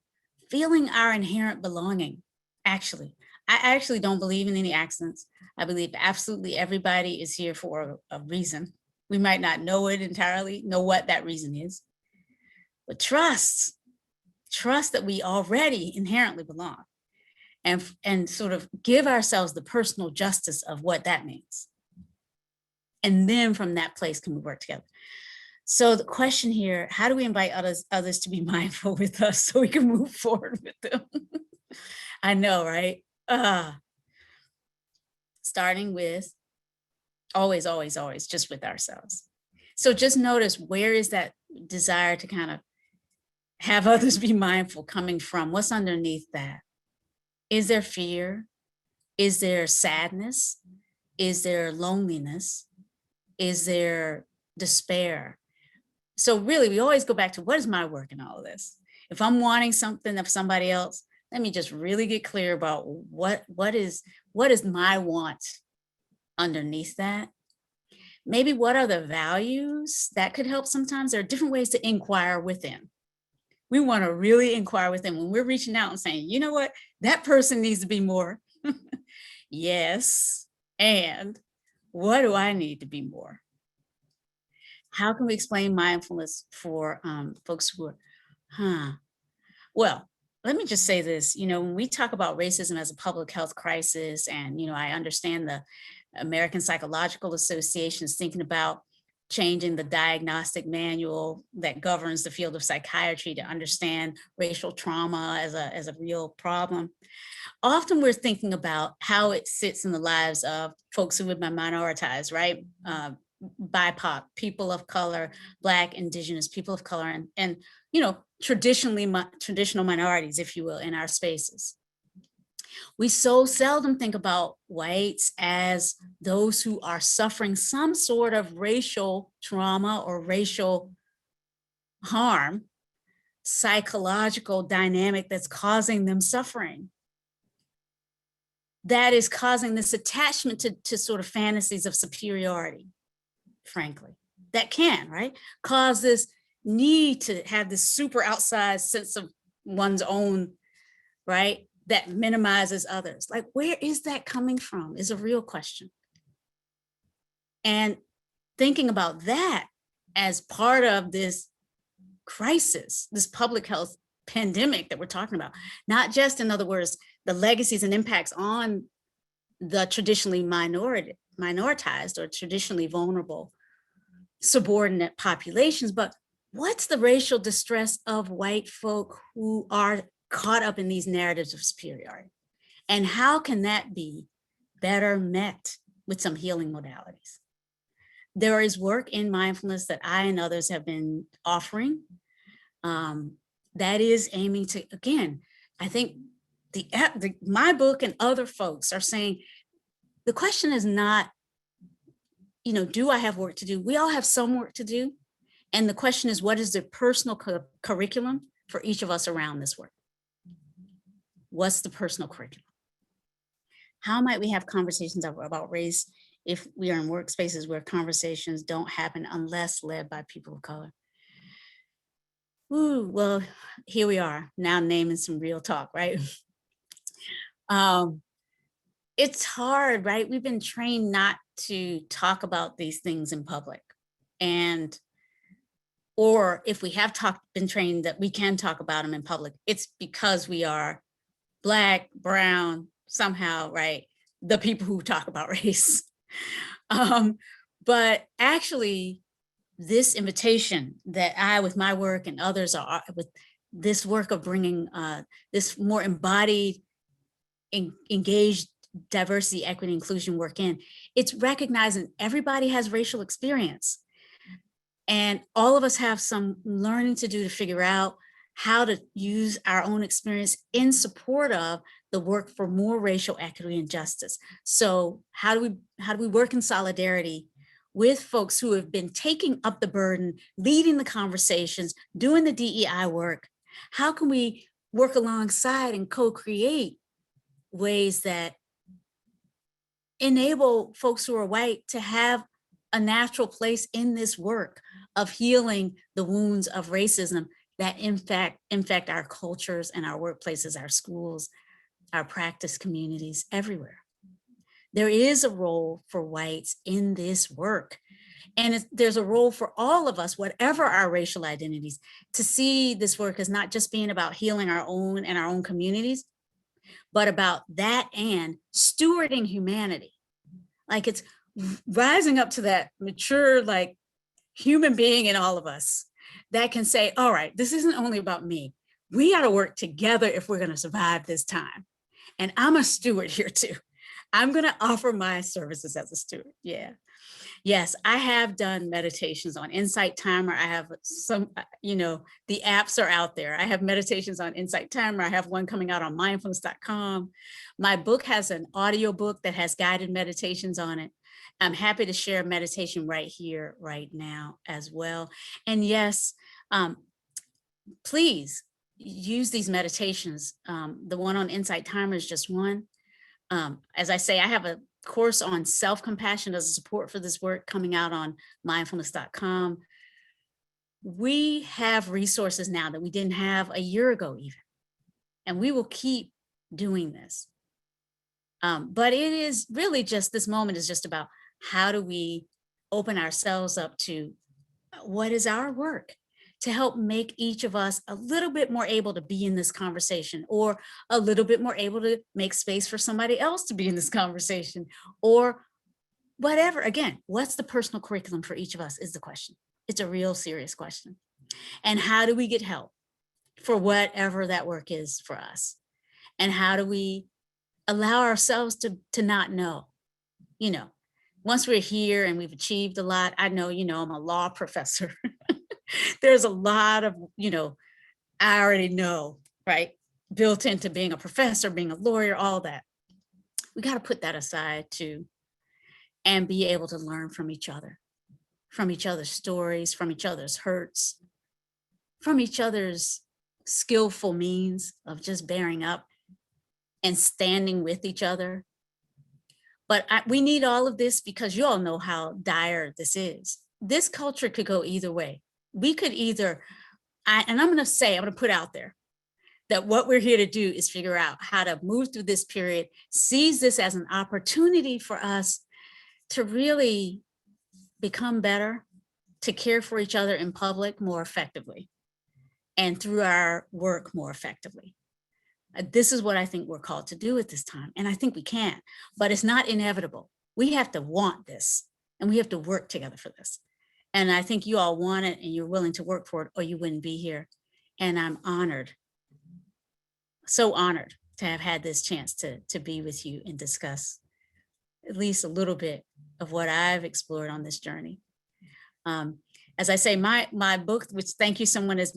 feeling our inherent belonging. Actually, I actually don't believe in any accidents. I believe absolutely everybody is here for a reason. We might not know it entirely, know what that reason is, but trust that we already inherently belong, and sort of give ourselves the personal justice of what that means. And then from that place can we work together. So the question here, how do we invite others to be mindful with us so we can move forward with them? I know, right? Starting with always, always, always just with ourselves. So just notice, where is that desire to kind of have others be mindful coming from? What's underneath that? Is there fear? Is there sadness? Is there loneliness? Is there despair? So really, we always go back to, what is my work in all of this? If I'm wanting something of somebody else, let me just really get clear about what is my want underneath that. Maybe what are the values that could help? Sometimes there are different ways to inquire within. We want to really inquire within when we're reaching out and saying, you know what, that person needs to be more. Yes. And what do I need to be more? How can we explain mindfulness for folks who are, Well, let me just say this, when we talk about racism as a public health crisis, and, I understand the American Psychological Association is thinking about changing the diagnostic manual that governs the field of psychiatry to understand racial trauma as a real problem. Often we're thinking about how it sits in the lives of folks who have been minoritized, right? BIPOC, people of color, Black, Indigenous, people of color, and traditional minorities, if you will, in our spaces. We so seldom think about whites as those who are suffering some sort of racial trauma or racial harm, psychological dynamic that's causing them suffering. That is causing this attachment to sort of fantasies of superiority, frankly, that can, right, cause this need to have this super outsized sense of one's own, right, that minimizes others. Like, where is that coming from is a real question. And thinking about that as part of this crisis, this public health pandemic that we're talking about, not just, in other words, the legacies and impacts on the traditionally minoritized or traditionally vulnerable subordinate populations, but what's the racial distress of white folk who are caught up in these narratives of superiority? And how can that be better met with some healing modalities? There is work in mindfulness that I and others have been offering that is aiming to, again, I think my book and other folks are saying, the question is not, do I have work to do? We all have some work to do. And the question is, what is the personal curriculum for each of us around this work? What's the personal curriculum? How might we have conversations about race if we are in workspaces where conversations don't happen unless led by people of color? Ooh, well, here we are now naming some real talk, right? It's hard, right? We've been trained not to talk about these things in public. Or if we have been trained that we can talk about them in public, it's because we are Black, brown, somehow, right? The people who talk about race. But actually, this invitation that I, with my work and others are with this work of bringing this more embodied, engaged diversity, equity, inclusion work in, it's recognizing everybody has racial experience. And all of us have some learning to do to figure out how to use our own experience in support of the work for more racial equity and justice. So how do we work in solidarity with folks who have been taking up the burden, leading the conversations, doing the DEI work? How can we work alongside and co-create ways that enable folks who are white to have a natural place in this work of healing the wounds of racism that infect our cultures and our workplaces, our schools, our practice communities, everywhere. There is a role for whites in this work. And there's a role for all of us, whatever our racial identities, to see this work as not just being about healing our own and our own communities, but about that and stewarding humanity. Like, it's rising up to that mature, like, human being in all of us that can say, all right, this isn't only about me. We got to work together if we're going to survive this time. And I'm a steward here too. I'm going to offer my services as a steward. Yeah. Yes, I have done meditations on Insight Timer. I have some, the apps are out there. I have meditations on Insight Timer. I have one coming out on mindfulness.com. My book has an audio book that has guided meditations on it. I'm happy to share meditation right here, right now as well. And yes, please use these meditations. The one on Insight Timer is just one. As I say, I have a course on self-compassion as a support for this work coming out on mindfulness.com. We have resources now that we didn't have a year ago even, and we will keep doing this. But it is really just, this moment is just about how do we open ourselves up to what is our work to help make each of us a little bit more able to be in this conversation, or a little bit more able to make space for somebody else to be in this conversation, or whatever. Again, what's the personal curriculum for each of us is the question. It's a real serious question. And how do we get help for whatever that work is for us? And how do we allow ourselves to not know? Once we're here and we've achieved a lot, I know, I'm a law professor. There's a lot of, I already know, right? Built into being a professor, being a lawyer, all that. We got to put that aside too, and be able to learn from each other, from each other's stories, from each other's hurts, from each other's skillful means of just bearing up and standing with each other. But we need all of this because you all know how dire this is. This culture could go either way. We could either, and I'm going to put out there that what we're here to do is figure out how to move through this period, seize this as an opportunity for us to really become better, to care for each other in public more effectively, and through our work more effectively. This is what I think we're called to do at this time. And I think we can, but it's not inevitable. We have to want this, and we have to work together for this. And I think you all want it, and you're willing to work for it, or you wouldn't be here. And I'm honored, so honored to have had this chance to be with you and discuss at least a little bit of what I've explored on this journey. As I say, my book, which thank you, someone has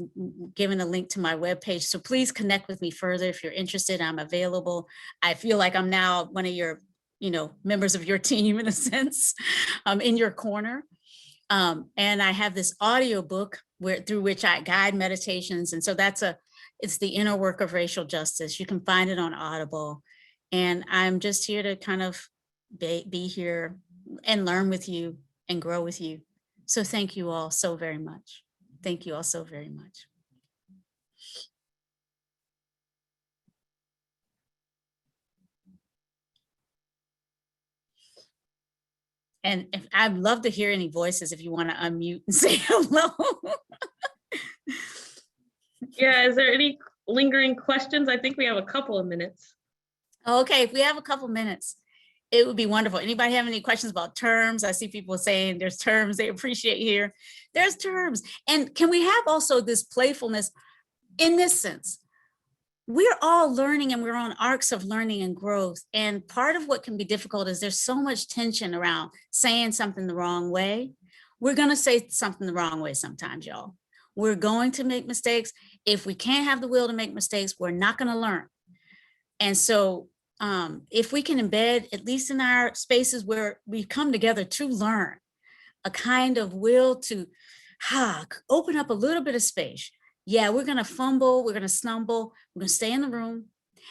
given a link to my webpage. So please connect with me further if you're interested. I'm available. I feel like I'm now one of your members of your team in a sense, in your corner. And I have this audio book through which I guide meditations. And so it's the inner work of racial justice. You can find it on Audible. And I'm just here to kind of be here and learn with you and grow with you. So thank you all so very much. Thank you all so very much. And I'd love to hear any voices if you want to unmute and say hello. Yeah, is there any lingering questions? I think we have a couple of minutes. Okay, if we have a couple minutes, it would be wonderful. Anybody have any questions about terms? I see people saying there's terms they appreciate here. There's terms. And can we have also this playfulness in this sense? We're all learning and we're on arcs of learning and growth. And part of what can be difficult is there's so much tension around saying something the wrong way. We're going to say something the wrong way sometimes, y'all. We're going to make mistakes. If we can't have the will to make mistakes, we're not going to learn. And so if we can embed, at least in our spaces where we come together to learn, a kind of will to open up a little bit of space. Yeah, we're going to fumble, we're going to stumble, we're going to stay in the room.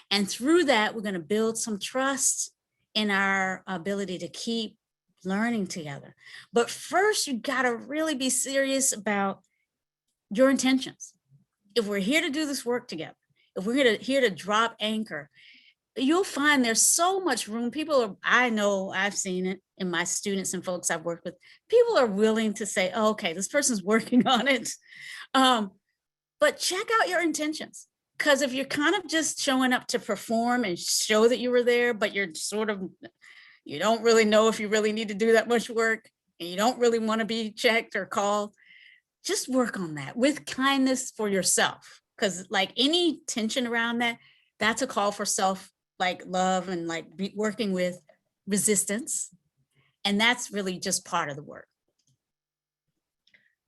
And through that, we're going to build some trust in our ability to keep learning together. But first, you got to really be serious about your intentions. If we're here to do this work together, if we're here to drop anchor, you'll find there's so much room. I know I've seen it in my students and folks I've worked with. People are willing to say, oh, okay, this person's working on it. But check out your intentions. Because if you're kind of just showing up to perform and show that you were there, but you don't really know if you really need to do that much work and you don't really want to be checked or called, just work on that with kindness for yourself. Because like any tension around that, that's a call for self, like love and like working with resistance. And that's really just part of the work.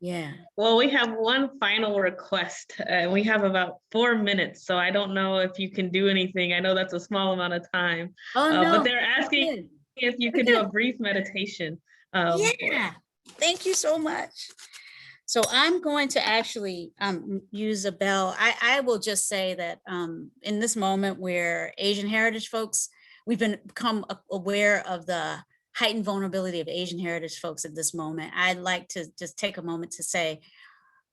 Yeah. Well, we have one final request and we have about 4 minutes. So I don't know if you can do anything. I know that's a small amount of time, but they're asking if you could do a brief meditation. Yeah, thank you so much. So I'm going to actually use a bell. I will just say that in this moment where Asian heritage folks, we've become aware of the heightened vulnerability of Asian heritage folks at this moment. I'd like to just take a moment to say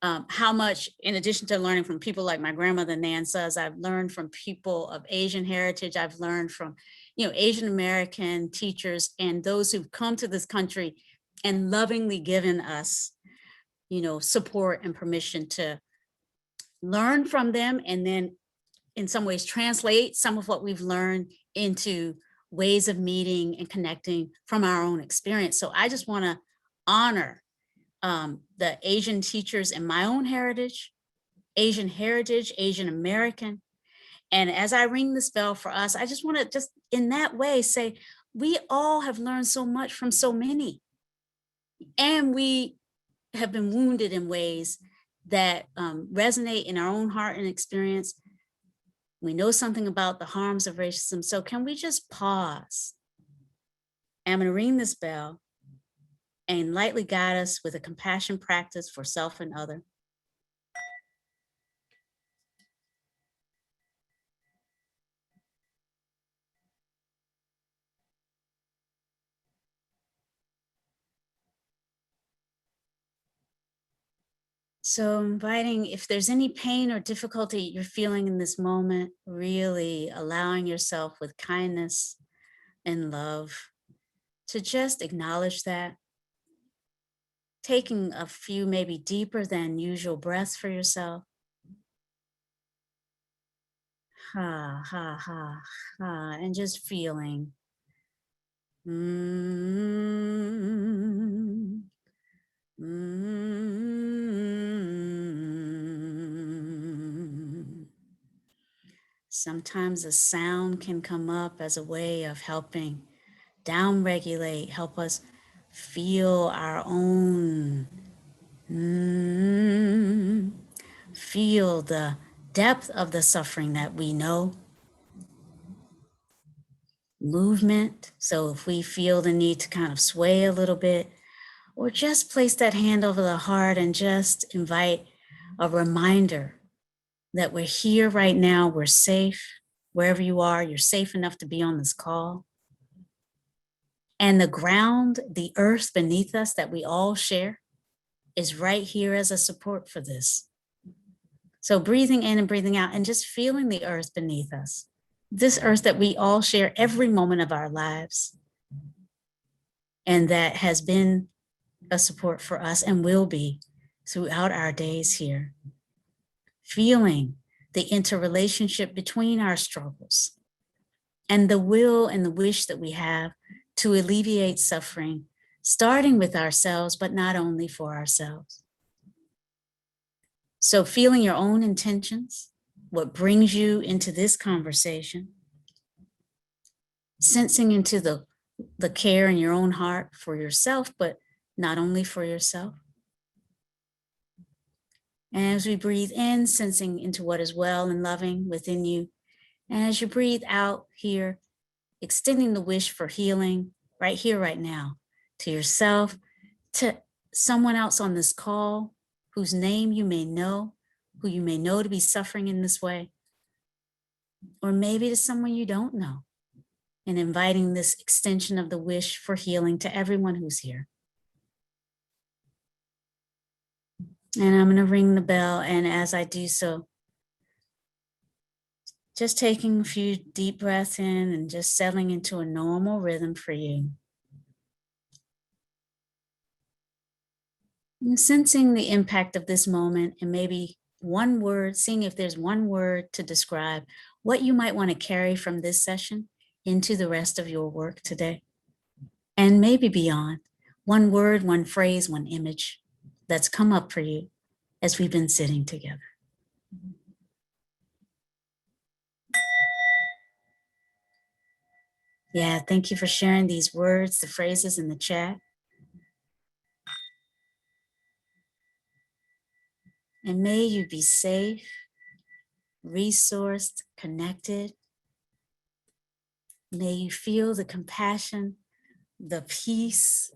how much, in addition to learning from people like my grandmother Nansa's, I've learned from people of Asian heritage. I've learned from, Asian American teachers and those who've come to this country and lovingly given us support and permission to learn from them, and then in some ways translate some of what we've learned into ways of meeting and connecting from our own experience. So I just want to honor the Asian teachers in my own heritage, Asian American. And as I ring this bell for us, I just want to just in that way say, we all have learned so much from so many. And we have been wounded in ways that resonate in our own heart and experience. We know something about the harms of racism. So can we just pause? I'm going to ring this bell and lightly guide us with a compassion practice for self and other. So inviting, if there's any pain or difficulty you're feeling in this moment, really allowing yourself with kindness and love to just acknowledge that. Taking a few maybe deeper than usual breaths for yourself. And just feeling. Sometimes a sound can come up as a way of helping downregulate, help us feel our own, feel the depth of the suffering that we know. movement. So if we feel the need to kind of sway a little bit, or just place that hand over the heart and just invite a reminder that we're here right now, we're safe. Wherever you are, you're safe enough to be on this call. And the ground, the earth beneath us that we all share is right here as a support for this. So breathing in and breathing out and just feeling the earth beneath us. This earth that we all share every moment of our lives. And that has been a support for us and will be throughout our days here. Feeling the interrelationship between our struggles and the will and the wish that we have to alleviate suffering, starting with ourselves, but not only for ourselves. So feeling your own intentions, what brings you into this conversation, sensing into the care in your own heart for yourself, but not only for yourself. And as we breathe in, sensing into what is well and loving within you. And as you breathe out here, extending the wish for healing right here, right now, to yourself, to someone else on this call whose name you may know, who you may know to be suffering in this way, or maybe to someone you don't know, and inviting this extension of the wish for healing to everyone who's here. And I'm going to ring the bell, and as I do so, just taking a few deep breaths in and just settling into a normal rhythm for you. And sensing the impact of this moment, and maybe one word, seeing if there's one word to describe what you might want to carry from this session into the rest of your work today. And maybe beyond. One word, one phrase, one image that's come up for you as we've been sitting together. Yeah, thank you for sharing these words, the phrases in the chat. And may you be safe, resourced, connected. May you feel the compassion, the peace,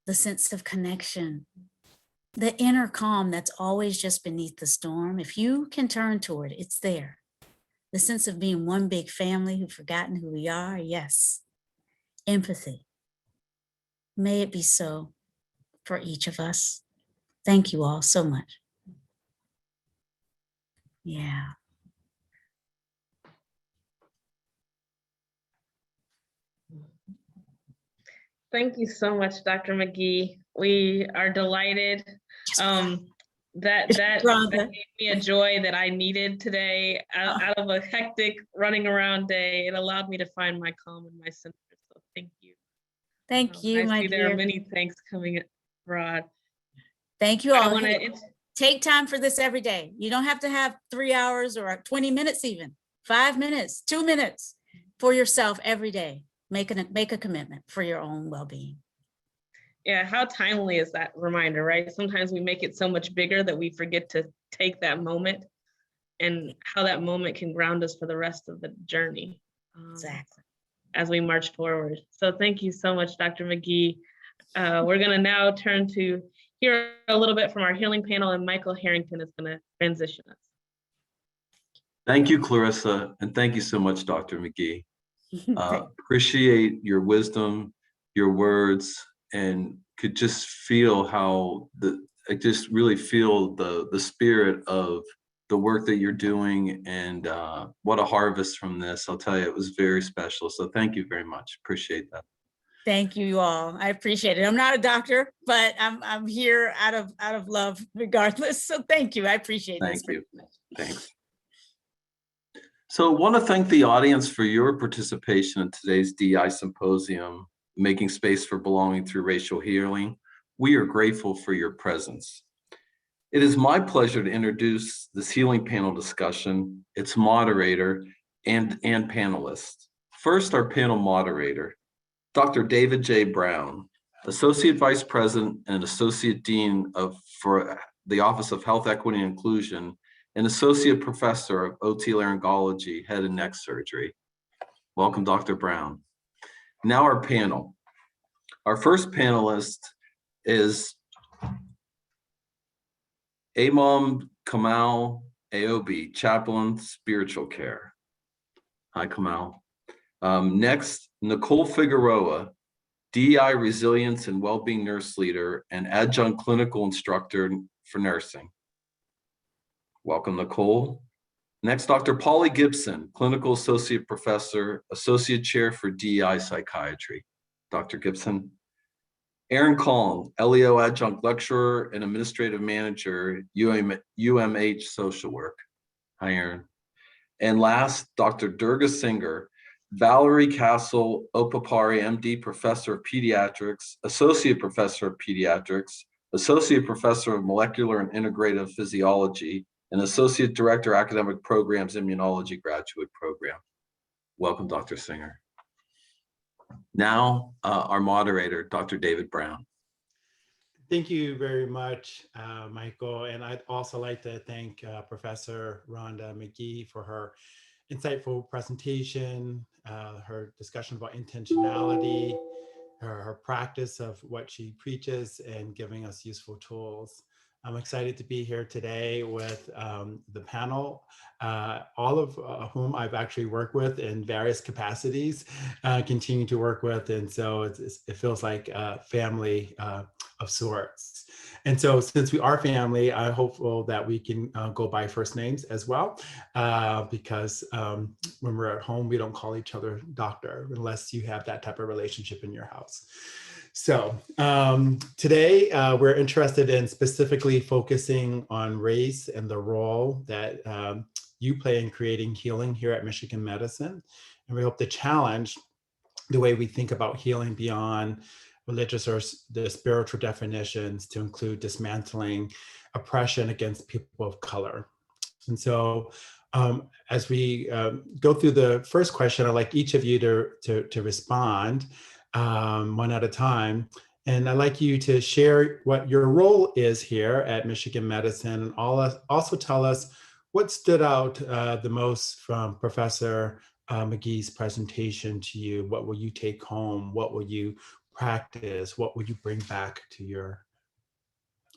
the sense of connection, the inner calm that's always just beneath the storm. If you can turn toward it, it's there. The sense of being one big family who've forgotten who we are, yes. Empathy. May it be so for each of us. Thank you all so much. Yeah. Thank you so much, Dr. Magee. We are delighted. That gave me a joy that I needed today out of a hectic running around day. It allowed me to find my calm and my center. So thank you. Thank you, my dear. There are many thanks coming, Rod. Thank you all. Take time for this every day. You don't have to have 3 hours or 20 minutes even. 5 minutes, 2 minutes for yourself every day. Make a commitment for your own well-being. Yeah, how timely is that reminder, right? Sometimes we make it so much bigger that we forget to take that moment, and how that moment can ground us for the rest of the journey. Exactly. As we march forward. So thank you so much, Dr. Magee. We're gonna now turn to hear a little bit from our healing panel, and Michael Harrington is gonna transition us. Thank you, Clarissa, and thank you so much, Dr. Magee. Appreciate your wisdom, your words, and could just feel how I just really feel the spirit of the work that you're doing, and what a harvest from this. I'll tell you, it was very special. So thank you very much. Appreciate that. Thank you all. I appreciate it. I'm not a doctor, but I'm here out of love regardless. So thank you. I appreciate this. Thank you. Thanks. So I want to thank the audience for your participation in today's DEI Symposium, Making Space for Belonging Through Racial Healing. We are grateful for your presence. It is my pleasure to introduce this healing panel discussion, its moderator and panelists. First, our panel moderator, Dr. David J. Brown, Associate Vice President and Associate Dean for the Office of Health, Equity, and Inclusion, and Associate Professor of OT Laryngology, Head and Neck Surgery. Welcome, Dr. Brown. Now our panel. Our first panelist is Imam Kamal Aobi, Chaplain, Spiritual Care. Hi, Kamal. Next, Nicole Figueroa, DEI Resilience and Wellbeing Nurse Leader and Adjunct Clinical Instructor for Nursing. Welcome, Nicole. Next, Dr. Polly Gibson, Clinical Associate Professor, Associate Chair for DEI Psychiatry. Dr. Gibson. Aaron Kong, LEO Adjunct Lecturer and Administrative Manager, UMH Social Work. Hi, Aaron. And last, Dr. Durga Singer, Valerie Castle Opapari, MD, Professor of Pediatrics, Associate Professor of Pediatrics, Associate Professor of Molecular and Integrative Physiology, and Associate Director, Academic Programs, Immunology Graduate Program. Welcome, Dr. Singer. Now, our moderator, Dr. David Brown. Thank you very much, Michael. And I'd also like to thank Professor Rhonda Magee for her insightful presentation, her discussion about intentionality, her practice of what she preaches, and giving us useful tools. I'm excited to be here today with the panel, all of whom I've actually worked with in various capacities, continue to work with. And so it feels like a family of sorts. And so since we are family, I'm hopeful that we can go by first names as well, because when we're at home, we don't call each other doctor unless you have that type of relationship in your house. So today we're interested in specifically focusing on race and the role that you play in creating healing here at Michigan Medicine. And we hope to challenge the way we think about healing beyond religious or the spiritual definitions to include dismantling oppression against people of color. And so as we go through the first question, I'd like each of you to respond one at a time. And I'd like you to share what your role is here at Michigan Medicine, and also tell us what stood out the most from Professor Magee's presentation to you. What will you take home? What will you practice? What will you bring back to your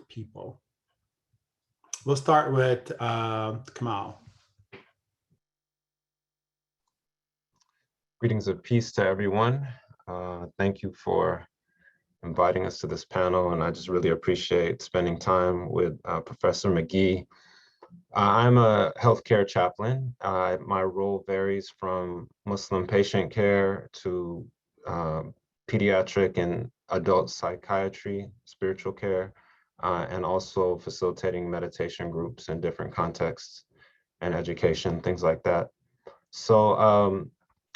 people? We'll start with Kamal. Greetings of peace to everyone. Thank you for inviting us to this panel, and I just really appreciate spending time with Professor Magee. I'm a healthcare chaplain. My role varies from Muslim patient care to pediatric and adult psychiatry, spiritual care, and also facilitating meditation groups in different contexts and education, things like that. So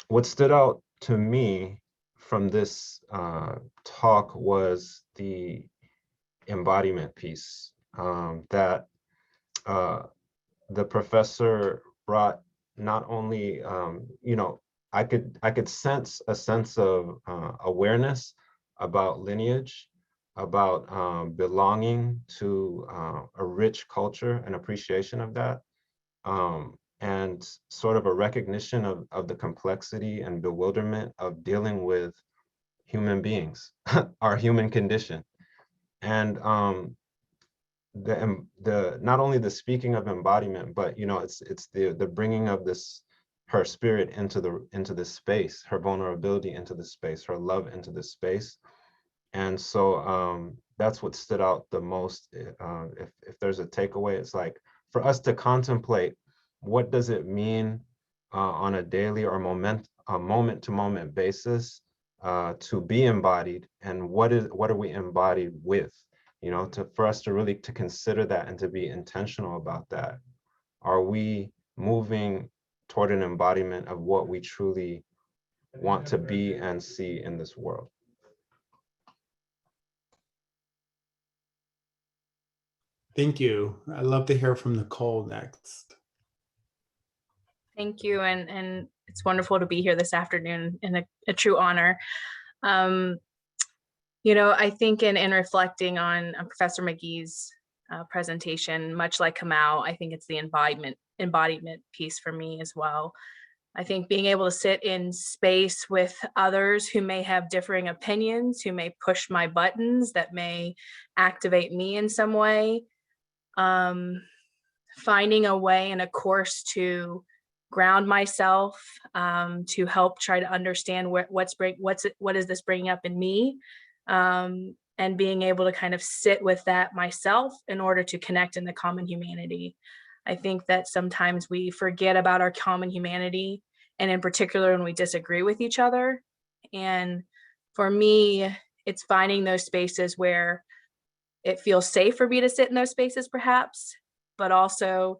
what stood out to me from this talk was the embodiment piece that the professor brought. Not only, I could sense a sense of awareness about lineage, about belonging to a rich culture and appreciation of that, and sort of a recognition of the complexity and bewilderment of dealing with human beings, our human condition. And not only the speaking of embodiment, but it's the bringing of her spirit into this space, her vulnerability into this space, her love into this space. And so that's what stood out the most. If there's a takeaway, it's like for us to contemplate, what does it mean on a daily or moment to moment basis to be embodied, and what are we embodied with? For us to really consider that and to be intentional about that. Are we moving toward an embodiment of what we truly want to be and see in this world? Thank you. I'd love to hear from Nicole next. Thank you, and it's wonderful to be here this afternoon, and a true honor. I think in reflecting on Professor Magee's presentation, much like Kamal, I think it's the embodiment piece for me as well. I think being able to sit in space with others who may have differing opinions, who may push my buttons, that may activate me in some way, finding a way and a course to ground myself, to help try to understand what is this bringing up in me, and being able to kind of sit with that myself in order to connect in the common humanity. I think that sometimes we forget about our common humanity, and in particular when we disagree with each other. And for me, it's finding those spaces where it feels safe for me to sit in those spaces, perhaps, but also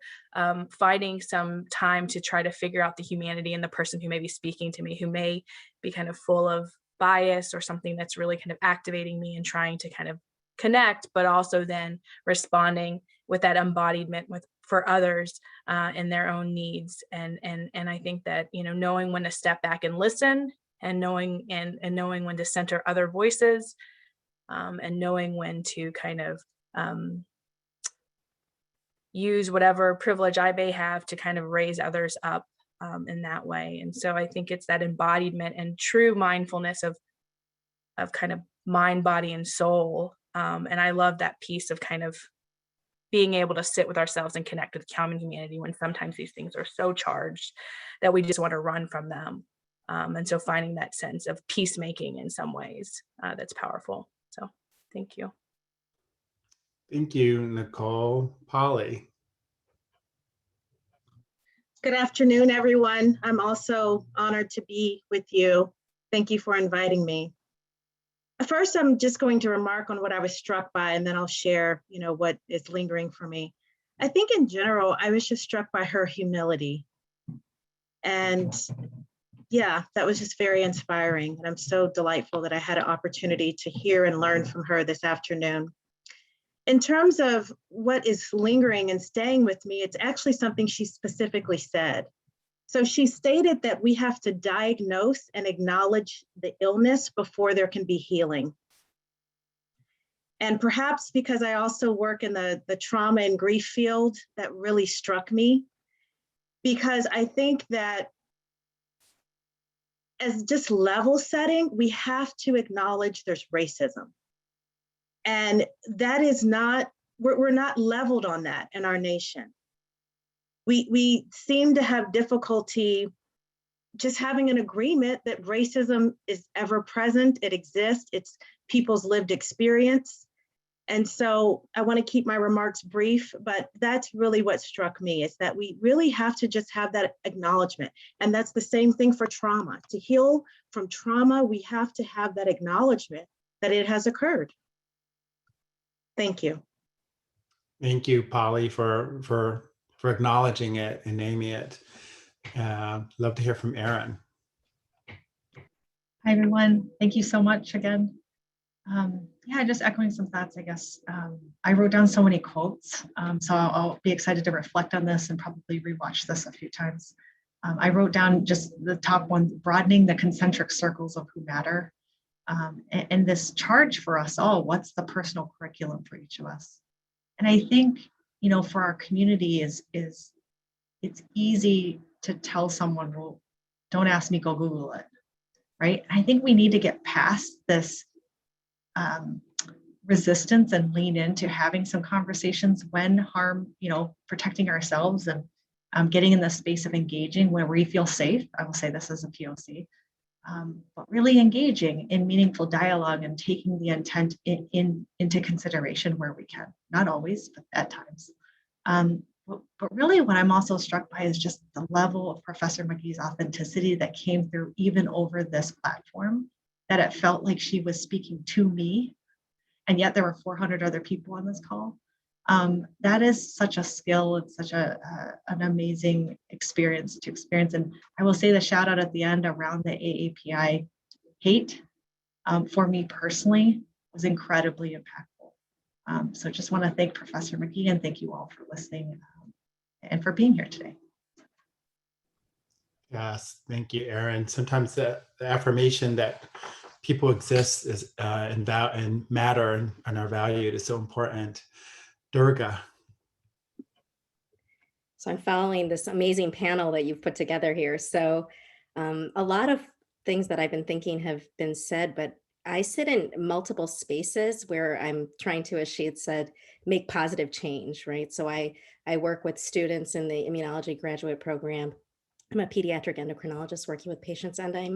finding some time to try to figure out the humanity in the person who may be speaking to me, who may be kind of full of bias or something that's really kind of activating me and trying to kind of connect, but also then responding with that embodiment for others and their own needs. And I think that, you know, knowing when to step back and listen, and knowing when to center other voices, and knowing when to kind of use whatever privilege I may have to kind of raise others up in that way. And so I think it's that embodiment and true mindfulness of kind of mind, body, and soul. And I love that piece of kind of being able to sit with ourselves and connect with common humanity when sometimes these things are so charged that we just want to run from them. And so finding that sense of peacemaking in some ways, that's powerful. So thank you. Thank you, Nicole. Polly. Good afternoon, everyone. I'm also honored to be with you. Thank you for inviting me. First, I'm just going to remark on what I was struck by, and then I'll share, you know, what is lingering for me. I think in general, I was just struck by her humility. And yeah, that was just very inspiring. And I'm so delightful that I had an opportunity to hear and learn from her this afternoon. In terms of what is lingering and staying with me, it's actually something she specifically said. So she stated that we have to diagnose and acknowledge the illness before there can be healing. And perhaps because I also work in the trauma and grief field, that really struck me, because I think that as just level setting, we have to acknowledge there's racism. And that is not, we're not leveled on that in our nation. We seem to have difficulty just having an agreement that racism is ever present, it exists, it's people's lived experience. And so I want to keep my remarks brief, but that's really what struck me, is that we really have to just have that acknowledgement. And that's the same thing for trauma. To heal from trauma, we have to have that acknowledgement that it has occurred. Thank you. Thank you, Polly, for acknowledging it and naming it. Love to hear from Erin. Hi, everyone. Thank you so much again. Yeah, just echoing some thoughts, I guess. I wrote down so many quotes, so I'll be excited to reflect on this and probably rewatch this a few times. I wrote down just the top one, broadening the concentric circles of who matter. And this charge for us all, what's the personal curriculum for each of us? And I think, you know, for our community is it's easy to tell someone, well, don't ask me, go Google it, right? I think we need to get past this resistance and lean into having some conversations when harm, you know, protecting ourselves and getting in the space of engaging where we feel safe. I will say this as a POC, but really engaging in meaningful dialogue and taking the intent into consideration where we can. Not always, but at times. But really what I'm also struck by is just the level of Professor Magee's authenticity that came through even over this platform, that it felt like she was speaking to me, and yet there were 400 other people on this call. That is such a skill. It's such an amazing experience to experience. And I will say the shout out at the end around the AAPI hate for me personally was incredibly impactful. So just want to thank Professor Magee and thank you all for listening and for being here today. Yes, thank you, Erin. Sometimes the affirmation that people exist is and matter and are valued is so important. Durga. So I'm following this amazing panel that you've put together here. So a lot of things that I've been thinking have been said, but I sit in multiple spaces where I'm trying to, as she had said, make positive change, right? So I work with students in the immunology graduate program. I'm a pediatric endocrinologist working with patients, and I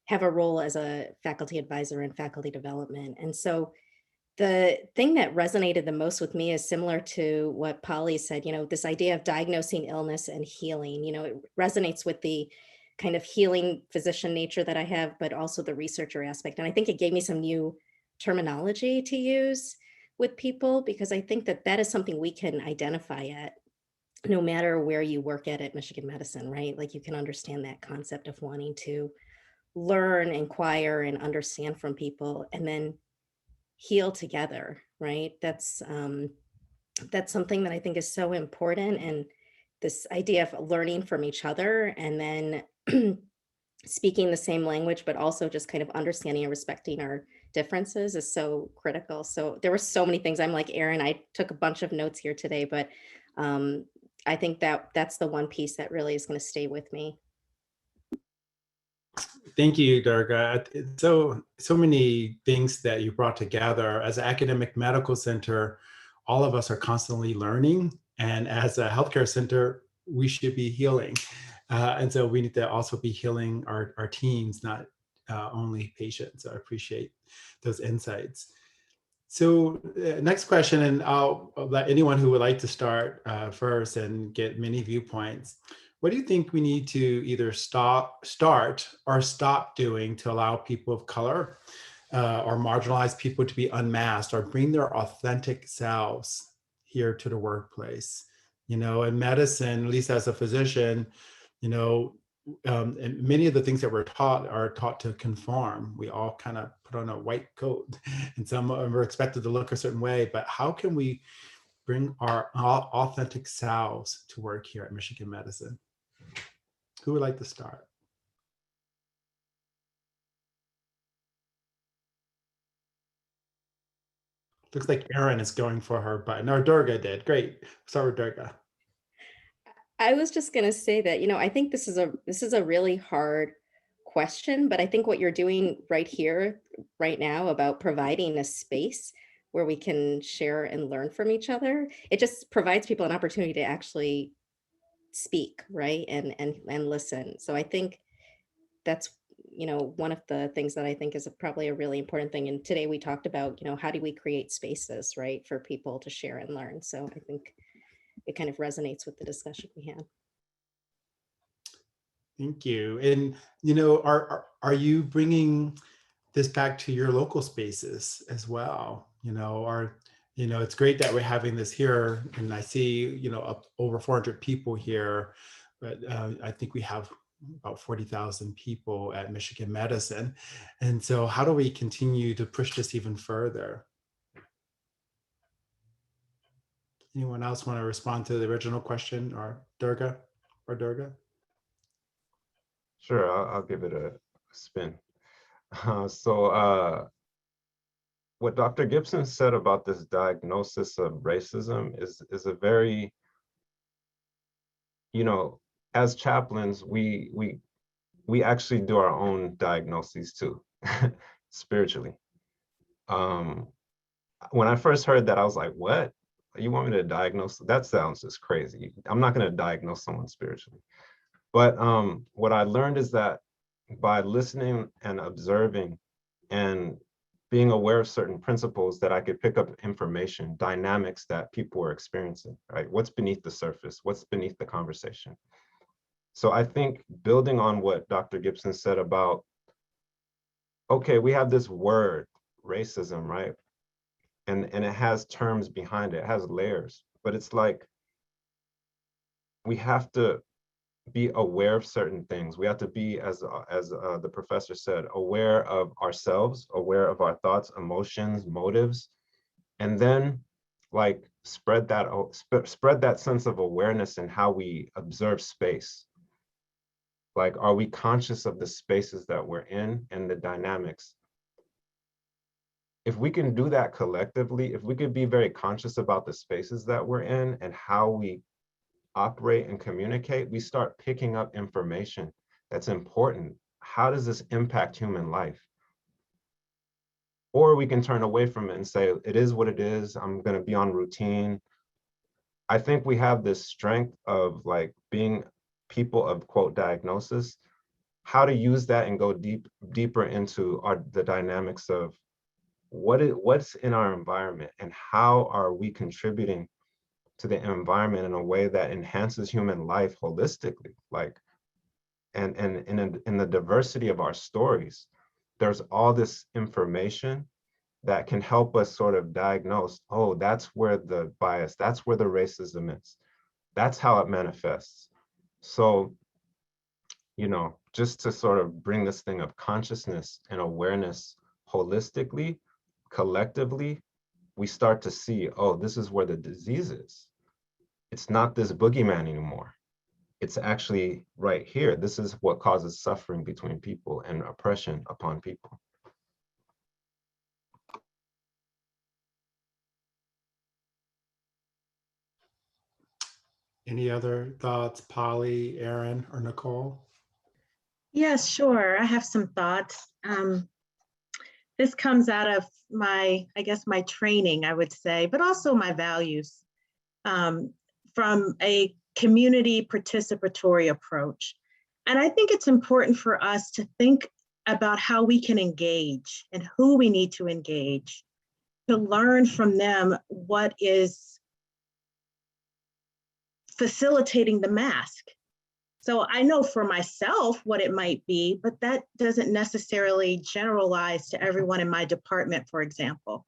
have a role as a faculty advisor in faculty development. And so the thing that resonated the most with me is similar to what Polly said, this idea of diagnosing illness and healing. It resonates with the kind of healing physician nature that I have, but also the researcher aspect. And I think it gave me some new terminology to use with people, because I think that that is something we can identify at no matter where you work at Michigan Medicine, right? Like, you can understand that concept of wanting to learn, inquire, and understand from people, and then heal together, right? That's something that I think is so important. And this idea of learning from each other, and then speaking the same language, but also just kind of understanding and respecting our differences is so critical. So there were so many things. I'm like Erin, I took a bunch of notes here today, but I think that that's the one piece that really is going to stay with me. Thank you, Durga. So many things that you brought together. As an academic medical center, all of us are constantly learning. And as a healthcare center, we should be healing. And so we need to also be healing our teams, not only patients. So I appreciate those insights. So next question, and I'll let anyone who would like to start first and get many viewpoints. What do you think we need to either start or stop doing to allow people of color or marginalized people to be unmasked or bring their authentic selves here to the workplace? In medicine, at least as a physician, and many of the things that we're taught are taught to conform. We all kind of put on a white coat, and some are expected to look a certain way. But how can we bring our authentic selves to work here at Michigan Medicine? Who would like to start? Looks like Erin is going for her button. Or Durga did. Great. Start with Durga. I was just going to say that, I think this is a really hard question, but I think what you're doing right here, right now, about providing a space where we can share and learn from each other, it just provides people an opportunity to actually speak, right? And listen. So I think that's, one of the things that I think is probably a really important thing. And today we talked about, how do we create spaces, right, for people to share and learn. So I think it kind of resonates with the discussion we had. Thank you. And, are you bringing this back to your local spaces as well? It's great that we're having this here, and I see, over 400 people here, but I think we have about 40,000 people at Michigan Medicine. And so how do we continue to push this even further? Anyone else want to respond to the original question, or Durga? Sure, I'll give it a spin. What Dr. Gibson said about this diagnosis of racism is a very, as chaplains, we actually do our own diagnoses too, spiritually. When I first heard that, I was like, what? You want me to diagnose? That sounds just crazy. I'm not going to diagnose someone spiritually. But what I learned is that by listening and observing and being aware of certain principles, that I could pick up information, dynamics that people are experiencing, right? What's beneath the surface? What's beneath the conversation? So I think building on what Dr. Gibson said about, okay, we have this word, racism, right? And it has terms behind it, it has layers, but it's like, we have to be aware of certain things. We have to be, as the professor said, aware of ourselves, aware of our thoughts, emotions, motives, and then like spread that sense of awareness in how we observe space. Like, are we conscious of the spaces that we're in and the dynamics? If we can do that collectively, if we could be very conscious about the spaces that we're in and how we operate and communicate, we start picking up information that's important. How does this impact human life? Or we can turn away from it and say, it is what it is. I'm going to be on routine. I think we have this strength of like being people of quote diagnosis, how to use that and go deeper into the dynamics of what's in our environment and how are we contributing to the environment in a way that enhances human life holistically, like, and in the diversity of our stories, there's all this information that can help us sort of diagnose, oh, that's where the bias, that's where the racism is. That's how it manifests. So, you know, just to sort of bring this thing of consciousness and awareness holistically, collectively, we start to see, oh, this is where the disease is. It's not this boogeyman anymore. It's actually right here. This is what causes suffering between people and oppression upon people. Any other thoughts, Polly, Aaron, or Nicole? Yes, sure. I have some thoughts. This comes out of my, I guess, my training, I would say, but also my values from a community participatory approach. And I think it's important for us to think about how we can engage and who we need to engage, to learn from them what is facilitating the mask. So I know for myself what it might be, but that doesn't necessarily generalize to everyone in my department, for example.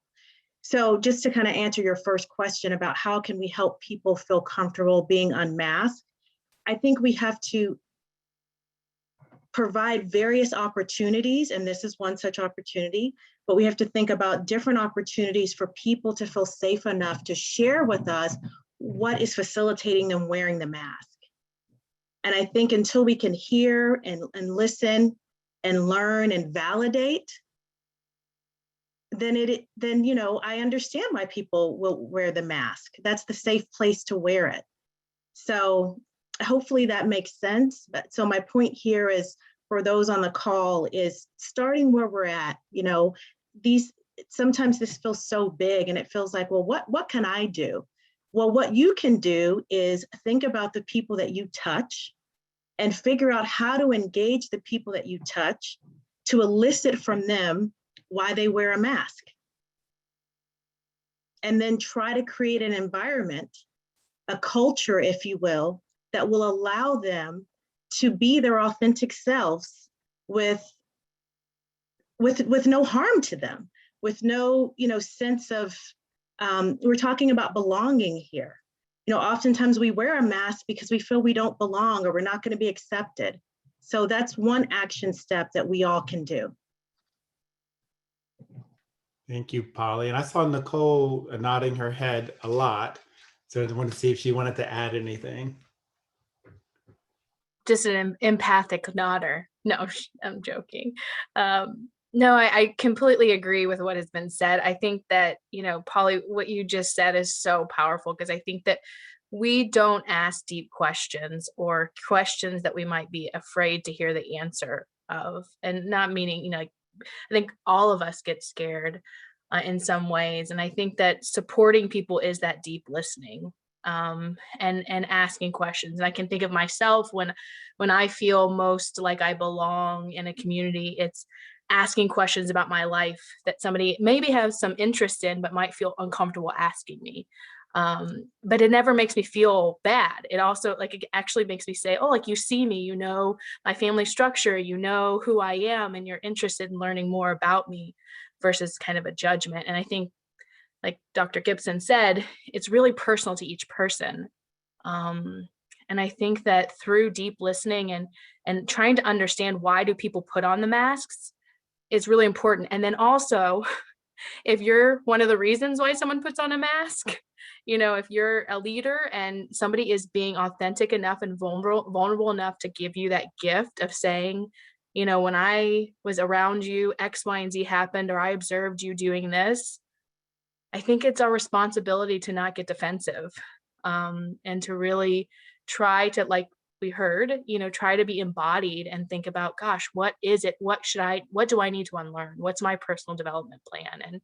So just to kind of answer your first question about how can we help people feel comfortable being unmasked, I think we have to provide various opportunities, and this is one such opportunity, but we have to think about different opportunities for people to feel safe enough to share with us what is facilitating them wearing the mask. And I think until we can hear and listen and learn and validate, then you know, I understand why people will wear the mask. That's the safe place to wear it. So hopefully that makes sense. But so my point here is for those on the call is starting where we're at. You know, sometimes this feels so big and it feels like, well, what can I do? Well, what you can do is think about the people that you touch and figure out how to engage the people that you touch to elicit from them why they wear a mask. And then try to create an environment, a culture, if you will, that will allow them to be their authentic selves with no harm to them, with no, you know, sense of, we're talking about belonging here. You know, oftentimes we wear a mask because we feel we don't belong or we're not going to be accepted. So that's one action step that we all can do. Thank you, Polly. And I saw Nicole nodding her head a lot. So I wanted to see if she wanted to add anything. Just an empathic nodder. No, I'm joking. No, I completely agree with what has been said. I think that, you know, Polly, what you just said is so powerful because I think that we don't ask deep questions or questions that we might be afraid to hear the answer of, and not meaning, you know, like, I think all of us get scared in some ways. And I think that supporting people is that deep listening and asking questions. And I can think of myself when I feel most like I belong in a community, it's asking questions about my life that somebody maybe has some interest in, but might feel uncomfortable asking me. But it never makes me feel bad. It also, like, it actually makes me say, oh, like, you see me, you know, my family structure, you know who I am, and you're interested in learning more about me versus kind of a judgment. And I think, like Dr. Gibson said, it's really personal to each person. And I think that through deep listening and trying to understand why do people put on the masks is really important. And then also, if you're one of the reasons why someone puts on a mask, you know, if you're a leader and somebody is being authentic enough and vulnerable enough to give you that gift of saying, you know, when I was around you, X, Y, and Z happened, or I observed you doing this, I think it's our responsibility to not get defensive and to really try to, like we heard, try to be embodied and think about, gosh, what is it? What do I need to unlearn? What's my personal development plan?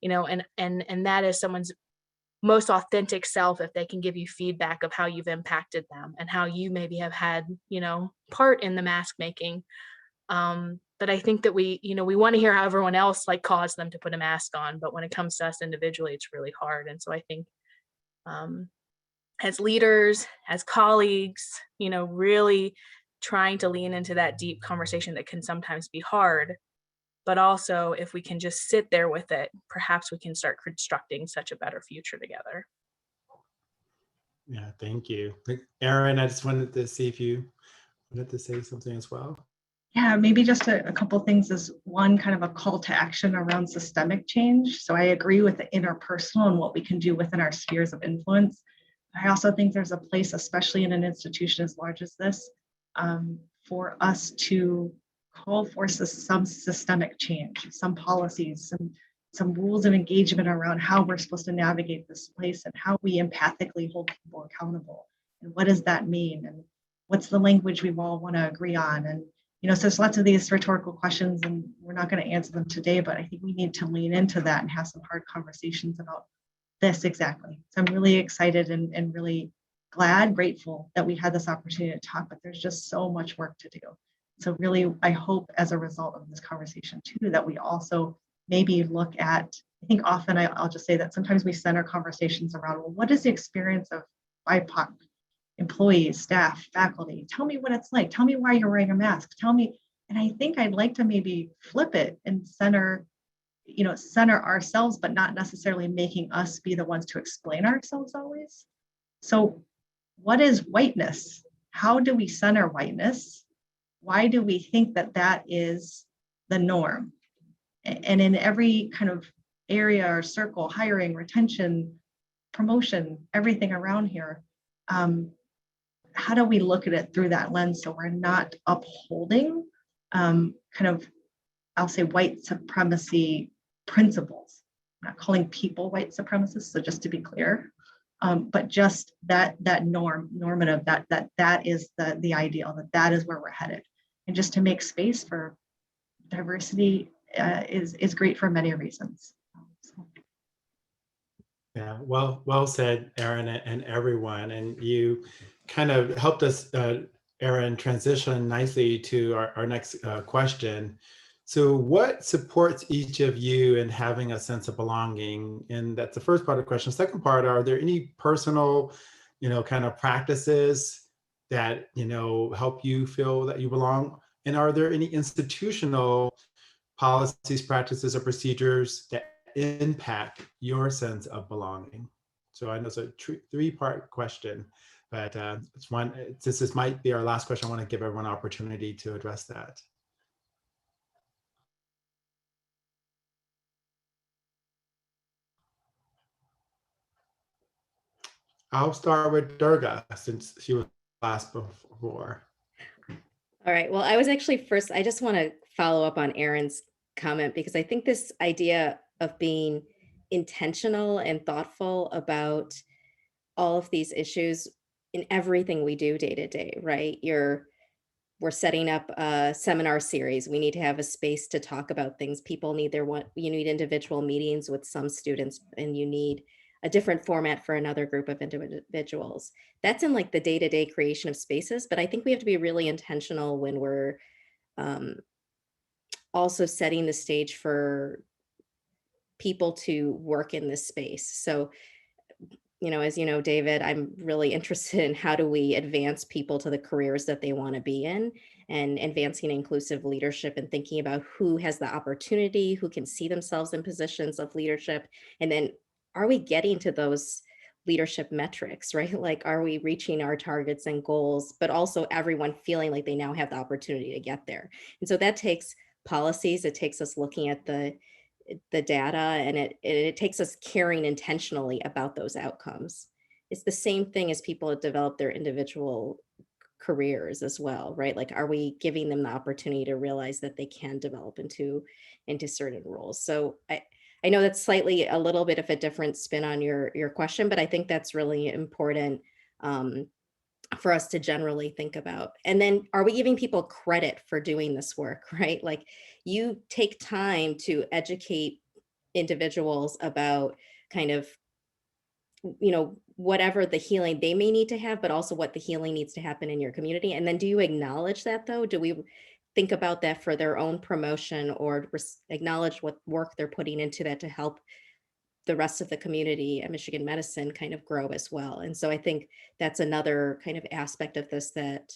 And that is someone's most authentic self if they can give you feedback of how you've impacted them and how you maybe have had, part in the mask making. But I think that we want to hear how everyone else like caused them to put a mask on, but when it comes to us individually, it's really hard. And so I think as leaders, as colleagues, really trying to lean into that deep conversation that can sometimes be hard, but also if we can just sit there with it, perhaps we can start constructing such a better future together. Yeah, thank you. Erin, I just wanted to see if you wanted to say something as well. Yeah, maybe just a couple things is one kind of a call to action around systemic change. So I agree with the interpersonal and what we can do within our spheres of influence. I also think there's a place, especially in an institution as large as this, for us to call for some systemic change, some policies, some rules of engagement around how we're supposed to navigate this place and how we empathically hold people accountable. And what does that mean? And what's the language we all want to agree on? And so there's lots of these rhetorical questions and we're not going to answer them today, but I think we need to lean into that and have some hard conversations about this exactly. So I'm really excited and really grateful that we had this opportunity to talk, but there's just so much work to do. So really, I hope as a result of this conversation too, that we also maybe look at, I think often I'll just say that sometimes we center conversations around, well, what is the experience of BIPOC employees, staff, faculty? Tell me what it's like. Tell me why you're wearing a mask. Tell me. And I think I'd like to maybe flip it and center ourselves, but not necessarily making us be the ones to explain ourselves always. So what is whiteness? How do we center whiteness? Why do we think that that is the norm? And in every kind of area or circle, hiring, retention, promotion, everything around here, how do we look at it through that lens so we're not upholding kind of, I'll say, white supremacy principles? I'm not calling people white supremacists, so just to be clear, but just that normative, that is the ideal, that is where we're headed. And just to make space for diversity is great for many reasons. Yeah, well said, Erin and everyone. And you kind of helped us, Erin, transition nicely to our next question. So what supports each of you in having a sense of belonging? And that's the first part of the question. Second part, are there any personal, kind of practices that, help you feel that you belong? And are there any institutional policies, practices, or procedures that impact your sense of belonging? So I know it's a three-part question, but it's one, since this might be our last question, I want to give everyone an opportunity to address that. I'll start with Durga since she was last before. All right, well, I was actually first, I just want to follow up on Erin's comment because I think this idea of being intentional and thoughtful about all of these issues in everything we do day to day, right? We're setting up a seminar series. We need to have a space to talk about things. People need you need individual meetings with some students, and you need a different format for another group of individuals. That's in like the day-to-day creation of spaces, but I think we have to be really intentional when we're also setting the stage for people to work in this space. So, as you know, David, I'm really interested in how do we advance people to the careers that they want to be in, and advancing inclusive leadership and thinking about who has the opportunity, who can see themselves in positions of leadership. And then are we getting to those leadership metrics, right? Like, are we reaching our targets and goals, but also everyone feeling like they now have the opportunity to get there? And so that takes policies. It takes us looking at the data, and it takes us caring intentionally about those outcomes. It's the same thing as people develop their individual careers as well, right? Like, are we giving them the opportunity to realize that they can develop into certain roles? So I know that's slightly a little bit of a different spin on your question, but I think that's really important for us to generally think about. And then are we giving people credit for doing this work, right? Like you take time to educate individuals about kind of, you know, whatever the healing they may need to have, but also what the healing needs to happen in your community. And then do you acknowledge that though? Do we think about that for their own promotion or acknowledge what work they're putting into that to help the rest of the community at Michigan Medicine kind of grow as well? And so I think that's another kind of aspect of this that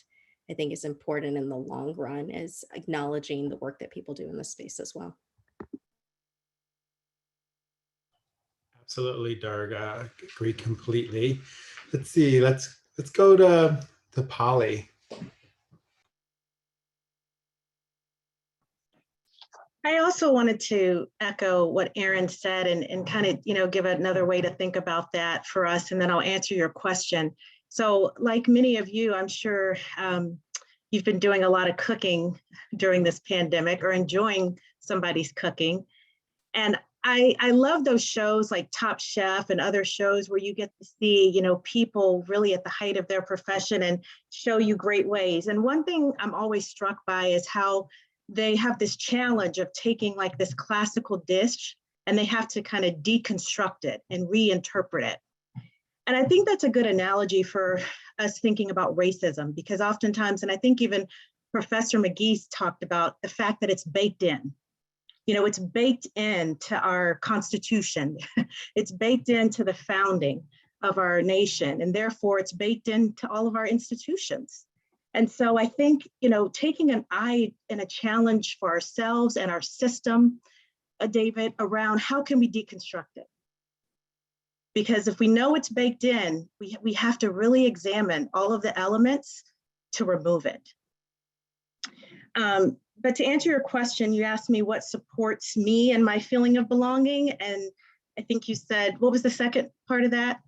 I think is important in the long run, is acknowledging the work that people do in this space as well. Absolutely, Durga. Agree completely. Let's see. Let's go to Polly. I also wanted to echo what Erin said and kind of, you know, give another way to think about that for us, and then I'll answer your question. So like many of you, I'm sure you've been doing a lot of cooking during this pandemic or enjoying somebody's cooking. And I love those shows like Top Chef and other shows where you get to see, you know, people really at the height of their profession and show you great ways. And one thing I'm always struck by is how they have this challenge of taking like this classical dish and they have to kind of deconstruct it and reinterpret it. And I think that's a good analogy for us thinking about racism, because oftentimes, and I think even Professor Magee's talked about the fact that it's baked in. You know, it's baked into our Constitution. It's baked into the founding of our nation, and therefore it's baked into all of our institutions. And so I think, you know, taking an eye and a challenge for ourselves and our system, David, around how can we deconstruct it? Because if we know it's baked in, we have to really examine all of the elements to remove it. But to answer your question, you asked me what supports me and my feeling of belonging. And I think you said, what was the second part of that?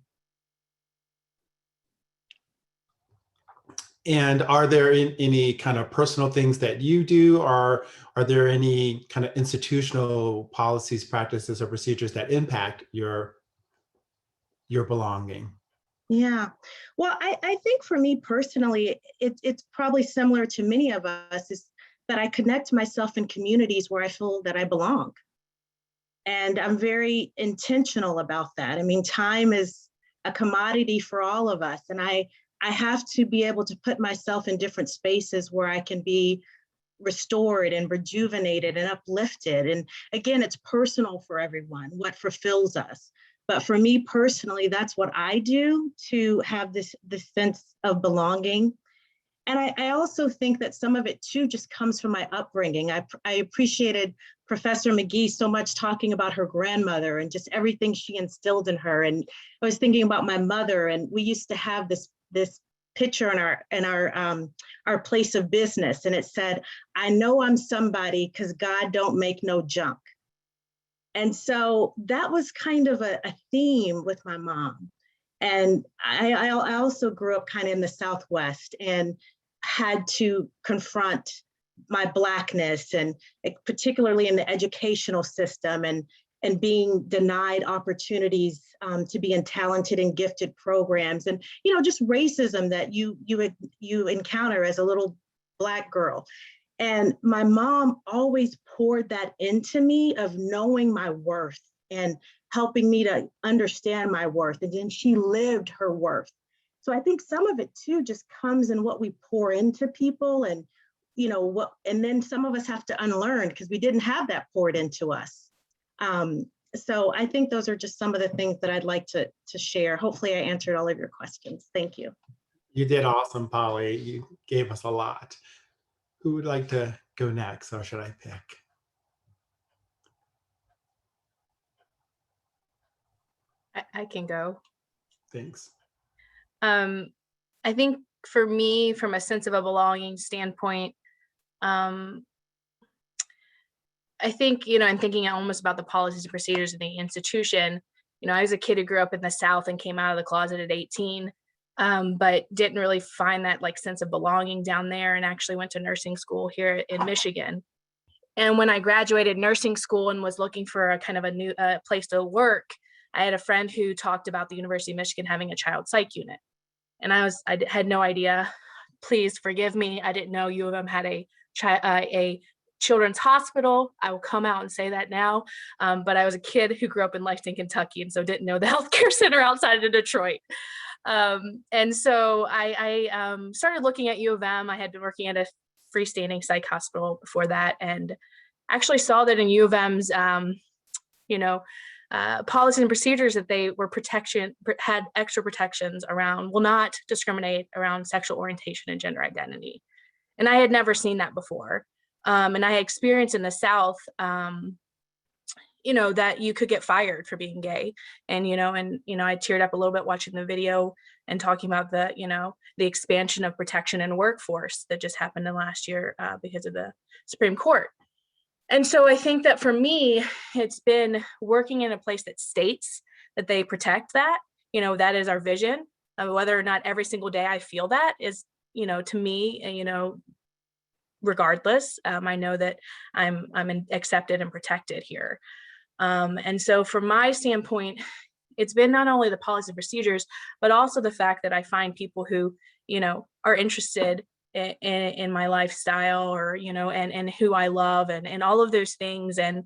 And are there any kind of personal things that you do, or are there any kind of institutional policies, practices, or procedures that impact your belonging? Yeah, well, I think for me personally, it's probably similar to many of us, is that I connect myself in communities where I feel that I belong. And I'm very intentional about that. I mean, time is a commodity for all of us. And I have to be able to put myself in different spaces where I can be restored and rejuvenated and uplifted. And again, it's personal for everyone, what fulfills us. But for me personally, that's what I do to have this sense of belonging. And I also think that some of it too just comes from my upbringing. I appreciated Professor Magee so much talking about her grandmother and just everything she instilled in her. And I was thinking about my mother, and we used to have this picture in our place of business, and it said, "I know I'm somebody because God don't make no junk." And so that was kind of a theme with my mom. And I also grew up kind of in the Southwest and had to confront my Blackness, and particularly in the educational system, and being denied opportunities to be in talented and gifted programs, and just racism that you encounter as a little Black girl. And my mom always poured that into me, of knowing my worth and helping me to understand my worth. And then she lived her worth. So I think some of it too just comes in what we pour into people, and and then some of us have to unlearn because we didn't have that poured into us. So I think those are just some of the things that I'd like to share. Hopefully I answered all of your questions. Thank you. You did awesome, Polly. You gave us a lot. Who would like to go next, or should I pick? I can go. Thanks. I think for me, from a sense of a belonging standpoint, I think, and thinking almost about the policies and procedures of the institution, I was a kid who grew up in the South and came out of the closet at 18, but didn't really find that sense of belonging down there, and actually went to nursing school here in Michigan. And when I graduated nursing school and was looking for a kind of a new place to work, I had a friend who talked about the University of Michigan having a child psych unit. And I had no idea. Please forgive me. I didn't know U of M had a children's hospital. I will come out and say that now. But I was a kid who grew up in Lexington, Kentucky, and so didn't know the healthcare center outside of Detroit. And so I started looking at U of M. I had been working at a freestanding psych hospital before that, and actually saw that in U of M's, policies and procedures that they were had extra protections around, will not discriminate around sexual orientation and gender identity. And I had never seen that before. And I had experienced in the South, that you could get fired for being gay. And, I teared up a little bit watching the video and talking about the expansion of protection in workforce that just happened in last year because of the Supreme Court. And so I think that for me, it's been working in a place that states that they protect that, that is our vision. Whether or not every single day I feel that is, to me, regardless, I know that I'm accepted and protected here. And so from my standpoint, it's been not only the policy and procedures, but also the fact that I find people who, are interested in my lifestyle, or, and who I love, and all of those things. And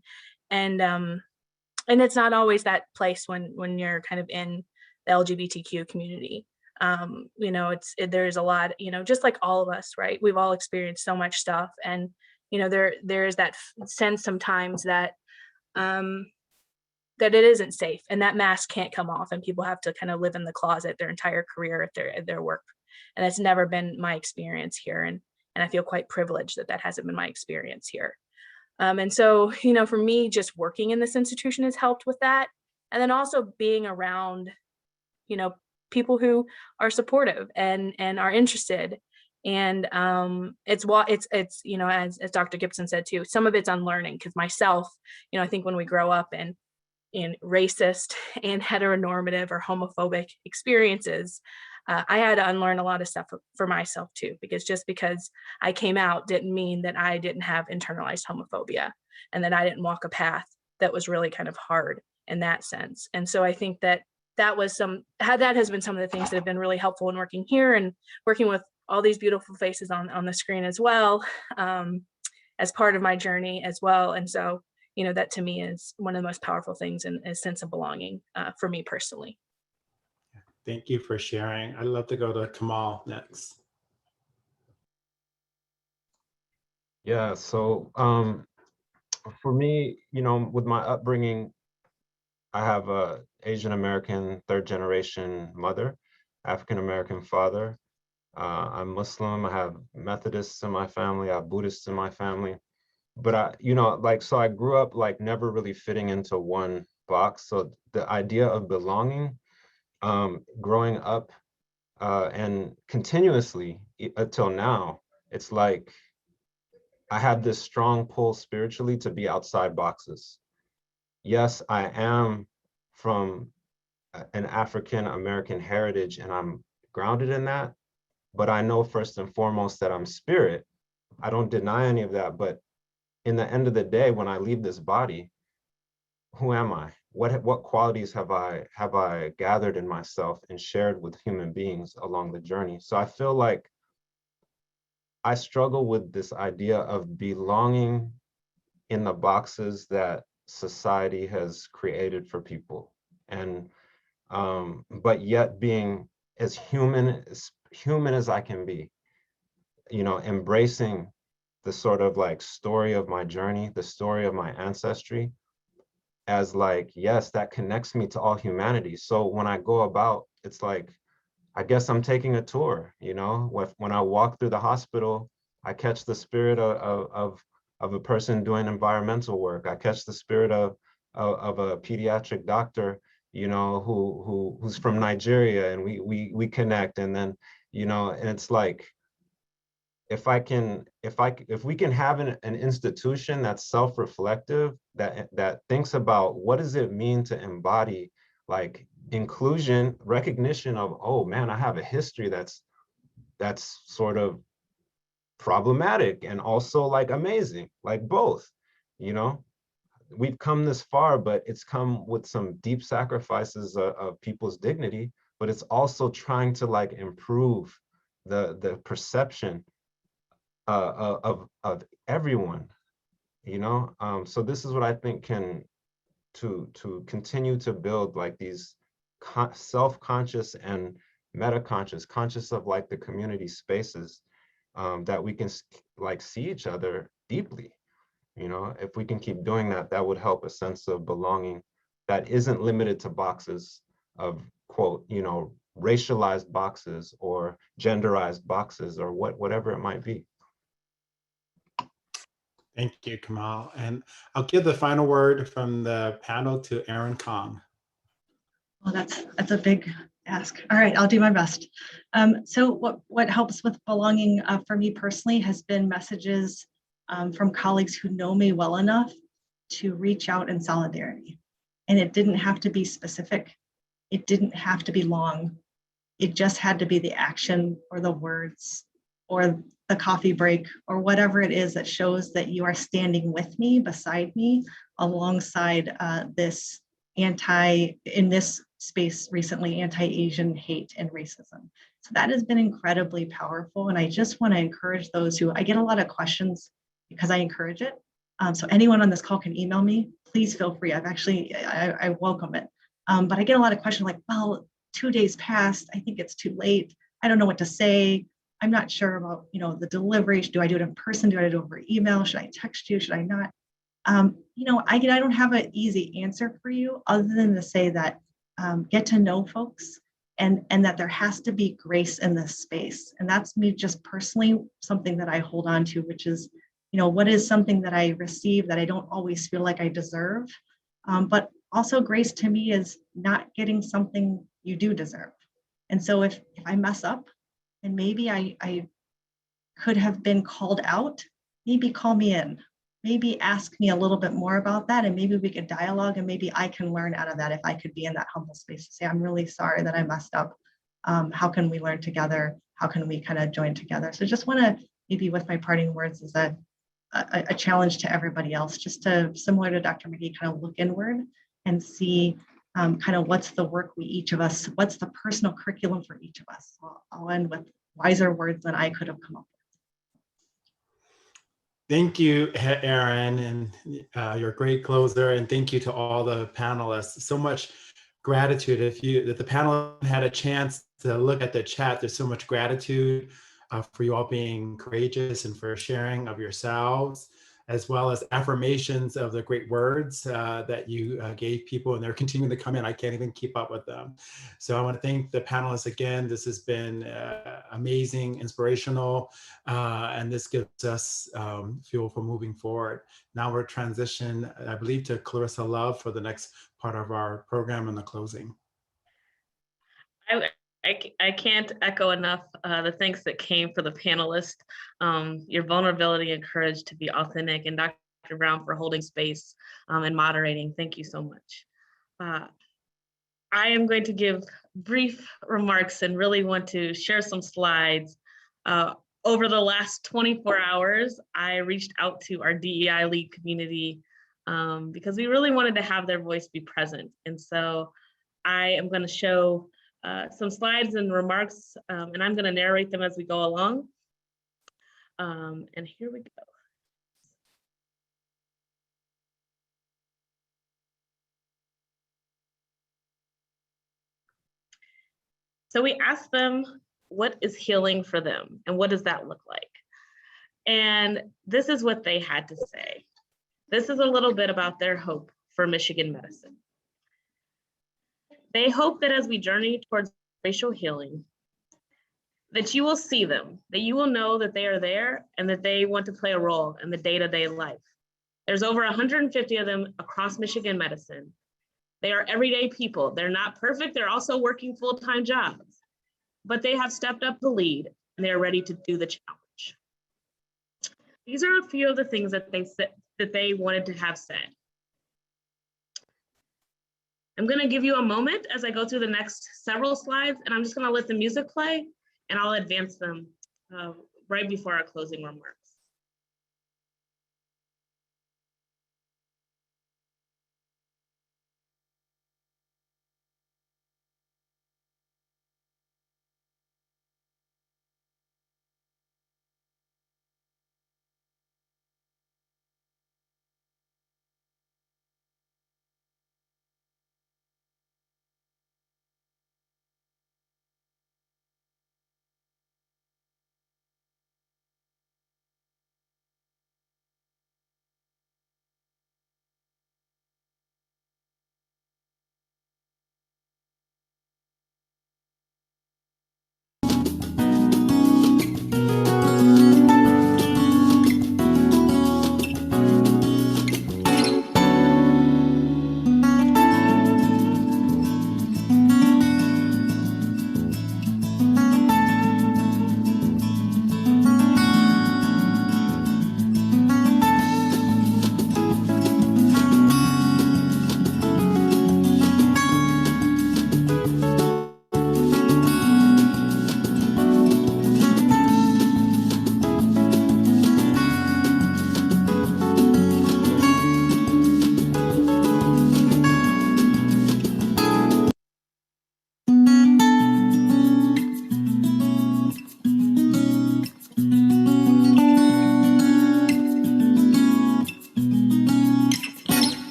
it's not always that place when you're kind of in the LGBTQ community. There's a lot, just like all of us, right? We've all experienced so much stuff. And, there's that sense sometimes that, that it isn't safe, and that mask can't come off, and people have to kind of live in the closet their entire career at their work. And that's never been my experience here. And I feel quite privileged that hasn't been my experience here. And so, for me, just working in this institution has helped with that. And then also being around, people who are supportive and are interested. And it's as Dr. Gibson said too, some of it's unlearning, because myself, I think when we grow up in racist and heteronormative or homophobic experiences, I had to unlearn a lot of stuff for myself too, because just because I came out didn't mean that I didn't have internalized homophobia, and that I didn't walk a path that was really kind of hard in that sense. And so I think that has been some of the things that have been really helpful in working here, and working with all these beautiful faces on the screen as well, as part of my journey as well. And so, that to me is one of the most powerful things, and a sense of belonging for me personally. Thank you for sharing. I'd love to go to Kamal next. Yeah, so for me, with my upbringing, I have a Asian American third generation mother, African American father. I'm Muslim. I have Methodists in my family. I have Buddhists in my family. But so I grew up never really fitting into one box. So the idea of belonging, growing up and continuously until now, it's like I have this strong pull spiritually to be outside boxes. Yes, I am from an African American heritage, and I'm grounded in that, but I know first and foremost that I'm spirit. I don't deny any of that, but in the end of the day, when I leave this body, who am I? What qualities have I gathered in myself and shared with human beings along the journey? So I feel like I struggle with this idea of belonging in the boxes that society has created for people, and but yet being as human as I can be, embracing the sort of story of my journey, the story of my ancestry, as yes, that connects me to all humanity. So when I go about, it's I guess I'm taking a tour, when I walk through the hospital, I catch the spirit of a person doing environmental work. I catch the spirit of a pediatric doctor, who's from Nigeria, and we connect. And then, and it's if we can have an institution that's self-reflective, that thinks about what does it mean to embody inclusion, recognition of, oh man, I have a history that's sort of problematic and also amazing, both, we've come this far, but it's come with some deep sacrifices of people's dignity. but it's also trying to like improve the perception of everyone, you know? So this is what I think can, to continue to build like these self-conscious and meta-conscious, conscious of like the community spaces, that we can like see each other deeply. You know, if we can keep doing that, that would help a sense of belonging that isn't limited to boxes of, quote, you know, racialized boxes or genderized boxes or whatever it might be. Thank you, Kamal. And I'll give the final word from the panel to Erin Kong. Well, that's a big ask. All right, I'll do my best. So what helps with belonging for me personally has been messages from colleagues who know me well enough to reach out in solidarity. And it didn't have to be specific. It didn't have to be long. It just had to be the action or the words or the coffee break or whatever it is that shows that you are standing with me, beside me, alongside this in this space recently, anti-Asian hate and racism. So that has been incredibly powerful. And I just want to encourage those who, I get a lot of questions because I encourage it. So anyone on this call can email me, please feel free. I welcome it. But I get a lot of questions like, well, 2 days passed, I think it's too late. I don't know what to say. I'm not sure about, you know, the delivery. Do I do it in person? Do I do it over email? Should I text you? Should I not? You know, I don't have an easy answer for you other than to say that get to know folks and that there has to be grace in this space. And that's me just personally, something that I hold on to, which is, you know, what is something that I receive that I don't always feel like I deserve. But also grace to me is not getting something you do deserve. And so if I mess up and maybe I could have been called out, maybe call me in. Maybe ask me a little bit more about that and maybe we could dialogue and maybe I can learn out of that if I could be in that humble space to say, I'm really sorry that I messed up. How can we learn together? How can we kind of join together? So just want to maybe with my parting words is a challenge to everybody else, just to, similar to Dr. Magee, kind of look inward and see kind of what's the work each of us, what's the personal curriculum for each of us. I'll end with wiser words than I could have come up with. Thank you, Erin, and you're a great closer. And thank you to all the panelists. So much gratitude. If the panel had a chance to look at the chat, there's so much gratitude for you all being courageous and for sharing of yourselves, as well as affirmations of the great words that you gave people, and they're continuing to come in. I can't even keep up with them. So I want to thank the panelists again. This has been amazing, inspirational, and this gives us fuel for moving forward. Now we're transition, I believe, to Clarissa Love for the next part of our program and the closing. I can't echo enough the thanks that came for the panelists, your vulnerability and courage to be authentic, and Dr. Brown for holding space and moderating. Thank you so much. I am going to give brief remarks and really want to share some slides. Over the last 24 hours, I reached out to our DEI lead community because we really wanted to have their voice be present. And so I am going to show some slides and remarks, and I'm going to narrate them as we go along. And here we go. So we asked them, what is healing for them? And what does that look like? And this is what they had to say. This is a little bit about their hope for Michigan medicine. They hope that as we journey towards racial healing, that you will see them, that you will know that they are there and that they want to play a role in the day-to-day life. There's over 150 of them across Michigan medicine. They are everyday people. They're not perfect. They're also working full-time jobs, but they have stepped up to lead and they're ready to do the challenge. These are a few of the things that they wanted to have said. I'm going to give you a moment as I go through the next several slides, and I'm just going to let the music play, and I'll advance them right before our closing remarks.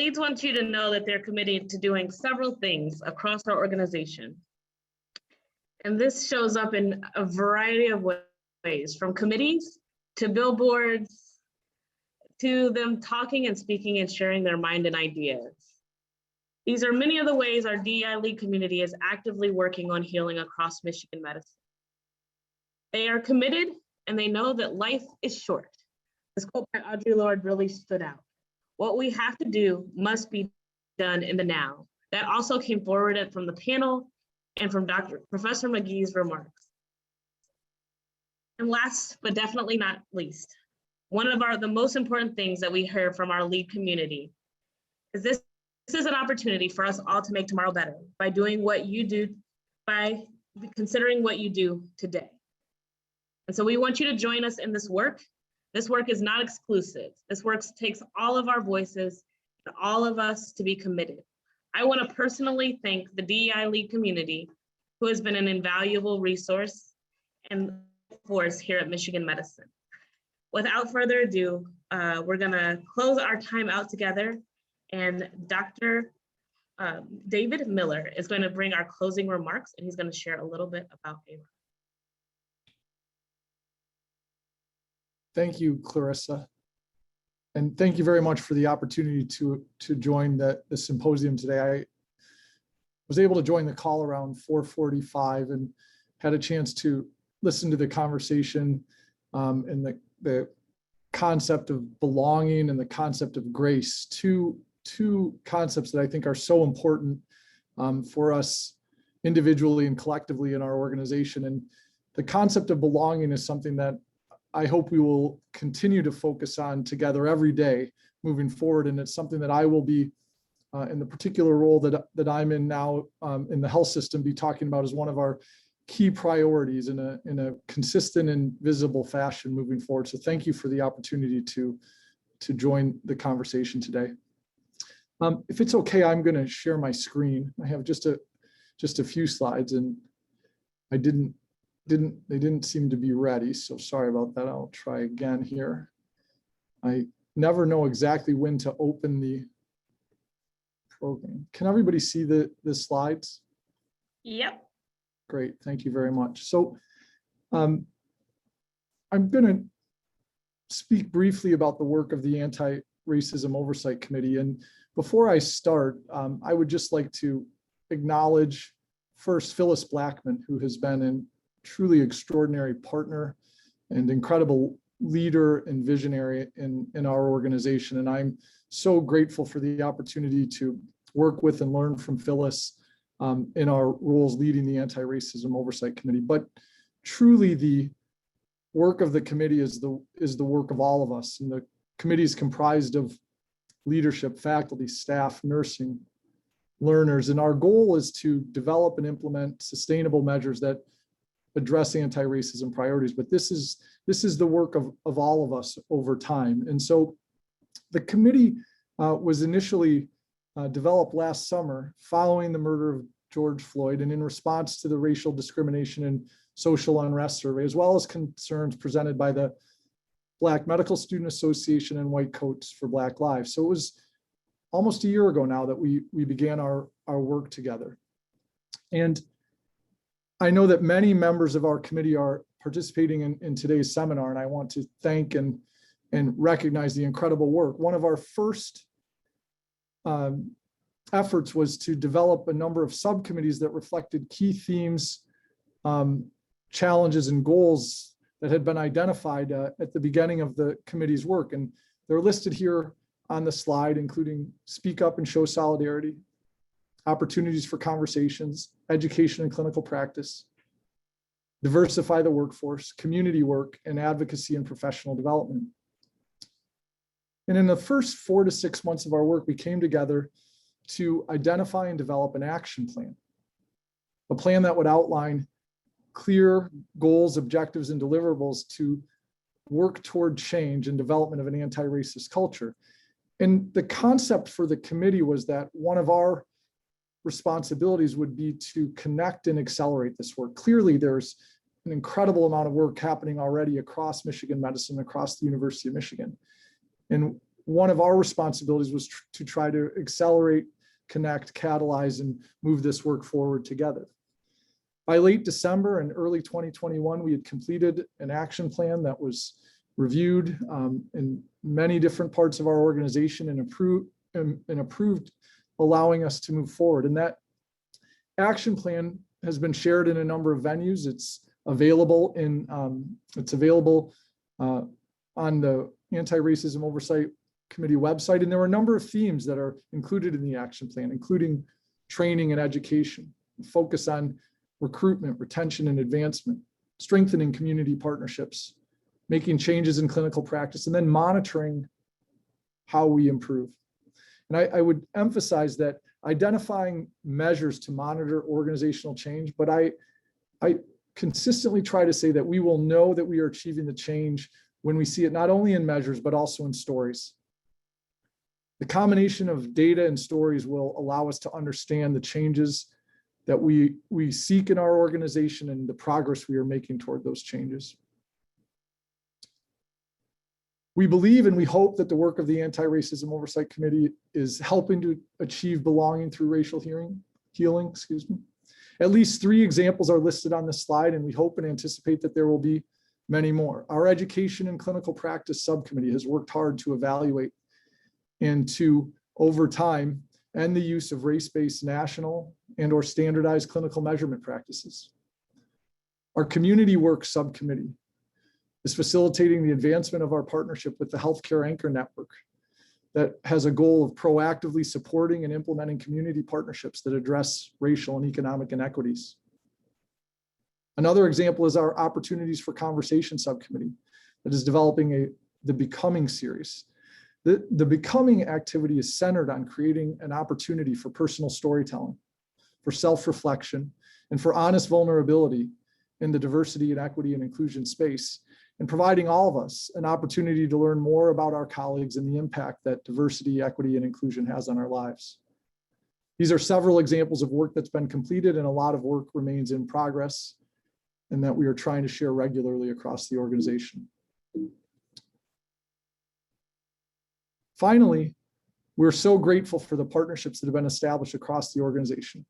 aides want you to know that they're committed to doing several things across our organization. And this shows up in a variety of ways, from committees to billboards, to them talking and speaking and sharing their mind and ideas. These are many of the ways our DEI lead community is actively working on healing across Michigan medicine. They are committed and they know that life is short. This quote by Audre Lorde really stood out. What we have to do must be done in the now. That also came forward from the panel and from Professor Magee's remarks. And last, but definitely not least, one of the most important things that we heard from our lead community is this is an opportunity for us all to make tomorrow better by doing what you do, by considering what you do today. And so we want you to join us in this work. This work is not exclusive. This work takes all of our voices and all of us to be committed. I want to personally thank the DEI lead community, who has been an invaluable resource and force here at Michigan Medicine. Without further ado, we're gonna close our time out together, and Dr. David Miller is going to bring our closing remarks, and he's going to share a little bit about ARA. Thank you, Clarissa. And thank you very much for the opportunity to join the symposium today. I was able to join the call around 4:45 and had a chance to listen to the conversation and the concept of belonging and the concept of grace, two concepts that I think are so important for us individually and collectively in our organization. And the concept of belonging is something that I hope we will continue to focus on together every day moving forward. And it's something that I will be, in the particular role that I'm in now in the health system, be talking about as one of our key priorities in a consistent and visible fashion moving forward. So thank you for the opportunity to join the conversation today. If it's okay, I'm going to share my screen. I have just a few slides, and they didn't seem to be ready. So sorry about that. I'll try again here. I never know exactly when to open the program. Can everybody see the slides? Yep. Great, thank you very much. So I'm going to speak briefly about the work of the Anti-Racism Oversight Committee. And before I start, I would just like to acknowledge first Phyllis Blackman, who has been a truly extraordinary partner and incredible leader and visionary in our organization. And I'm so grateful for the opportunity to work with and learn from Phyllis in our roles leading the Anti-Racism Oversight Committee. But truly the work of the committee is the work of all of us. And the committee is comprised of leadership, faculty, staff, nursing, learners. And our goal is to develop and implement sustainable measures that address anti-racism priorities. But this is the work of all of us over time. And so the committee was initially developed last summer following the murder of George Floyd and in response to the racial discrimination and social unrest survey, as well as concerns presented by the Black Medical Student Association and White Coats for Black Lives. So it was almost a year ago now that we began our work together. And I know that many members of our committee are participating in today's seminar, and I want to thank and recognize the incredible work. One of our first efforts was to develop a number of subcommittees that reflected key themes, challenges, and goals that had been identified at the beginning of the committee's work. And they're listed here on the slide, including speak up and show solidarity, opportunities for conversations, education and clinical practice, diversify the workforce, community work, and advocacy and professional development. And in the first 4 to 6 months of our work, we came together to identify and develop an action plan, a plan that would outline clear goals, objectives, and deliverables to work toward change and development of an anti-racist culture. And the concept for the committee was that one of our responsibilities would be to connect and accelerate this work. Clearly, there's an incredible amount of work happening already across Michigan Medicine, across the University of Michigan. And one of our responsibilities was to try to accelerate, connect, catalyze, and move this work forward together. By late December and early 2021, we had completed an action plan that was reviewed in many different parts of our organization and approved, allowing us to move forward. And that action plan has been shared in a number of venues. It's available on the Anti-Racism Oversight Committee website. And there were a number of themes that are included in the action plan, including training and education, focus on recruitment, retention, and advancement, strengthening community partnerships, making changes in clinical practice, and then monitoring how we improve. And I would emphasize that identifying measures to monitor organizational change, but I consistently try to say that we will know that we are achieving the change when we see it not only in measures, but also in stories. The combination of data and stories will allow us to understand the changes that we seek in our organization and the progress we are making toward those changes. We believe and we hope that the work of the Anti-Racism Oversight Committee is helping to achieve belonging through racial healing. At least 3 examples are listed on this slide, and we hope and anticipate that there will be many more. Our Education and Clinical Practice Subcommittee has worked hard to evaluate and to, over time, end the use of race-based national and/or standardized clinical measurement practices. Our Community Work Subcommittee is facilitating the advancement of our partnership with the Healthcare Anchor Network that has a goal of proactively supporting and implementing community partnerships that address racial and economic inequities. Another example is our Opportunities for Conversation Subcommittee that is developing the Becoming series. The Becoming activity is centered on creating an opportunity for personal storytelling, for self-reflection, and for honest vulnerability in the diversity and equity and inclusion space, and providing all of us an opportunity to learn more about our colleagues and the impact that diversity, equity, and inclusion has on our lives. These are several examples of work that's been completed, and a lot of work remains in progress, and that we are trying to share regularly across the organization. Finally, we're so grateful for the partnerships that have been established across the organization.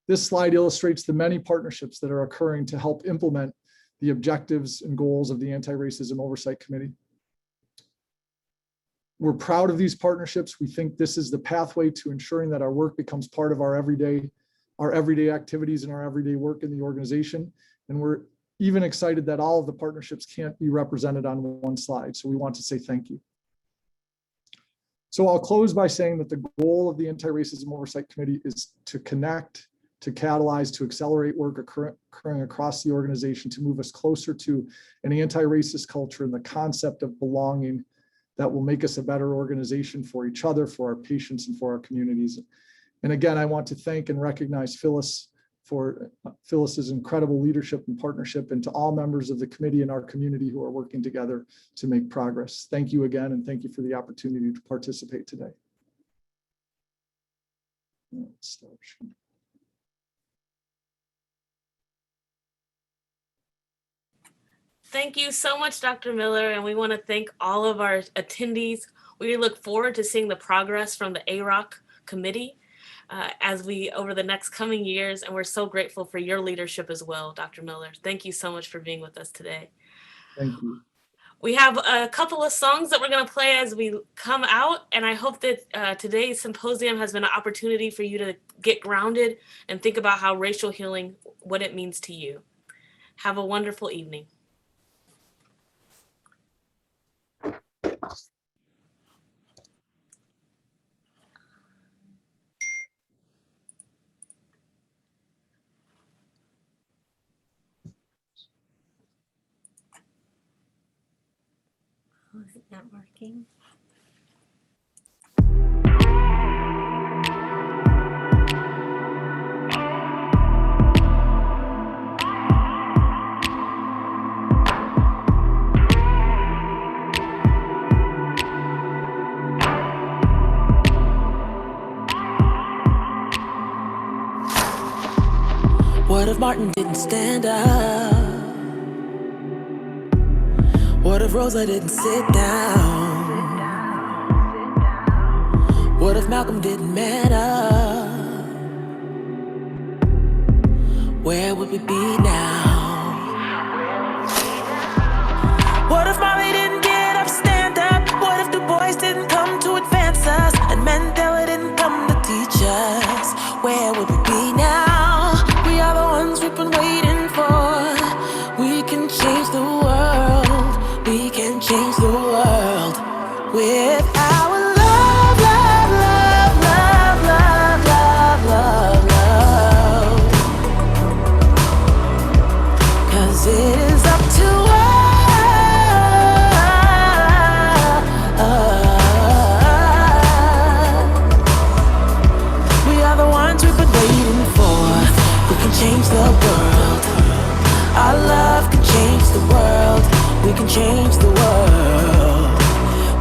This slide illustrates the many partnerships that are occurring to help implement the objectives and goals of the Anti-Racism Oversight Committee. We're proud of these partnerships. We think this is the pathway to ensuring that our work becomes part of our everyday activities and our everyday work in the organization. And we're even excited that all of the partnerships can't be represented on one slide. So we want to say thank you. So I'll close by saying that the goal of the Anti-Racism Oversight Committee is to connect, to catalyze, to accelerate work occurring across the organization to move us closer to an anti-racist culture and the concept of belonging that will make us a better organization for each other, for our patients, and for our communities. And again, I want to thank and recognize Phyllis for Phyllis's incredible leadership and partnership, and to all members of the committee and our community who are working together to make progress. Thank you again, and thank you for the opportunity to participate today. Thank you so much, Dr. Miller, and we want to thank all of our attendees. We look forward to seeing the progress from the AROC committee over the next coming years, and we're so grateful for your leadership as well, Dr. Miller. Thank you so much for being with us today. Thank you. We have a couple of songs that we're going to play as we come out, and I hope that today's symposium has been an opportunity for you to get grounded and think about how racial healing, what it means to you. Have a wonderful evening. Oh, is it not working? What if Martin didn't stand up? What if Rosa didn't sit down? if Malcolm didn't matter? Where would we be now? What if Molly didn't get up, stand up? What if Du Bois didn't come to advance us? And Mandela didn't come to teach us? Where would we be now? We are the ones we've been waiting for. We can change the world. We can change the world with our love, love, love, love, love, love, love, love. 'Cause it is up to us. We are the ones we've been waiting for. We can change the world. Our love can change the world. We can change the world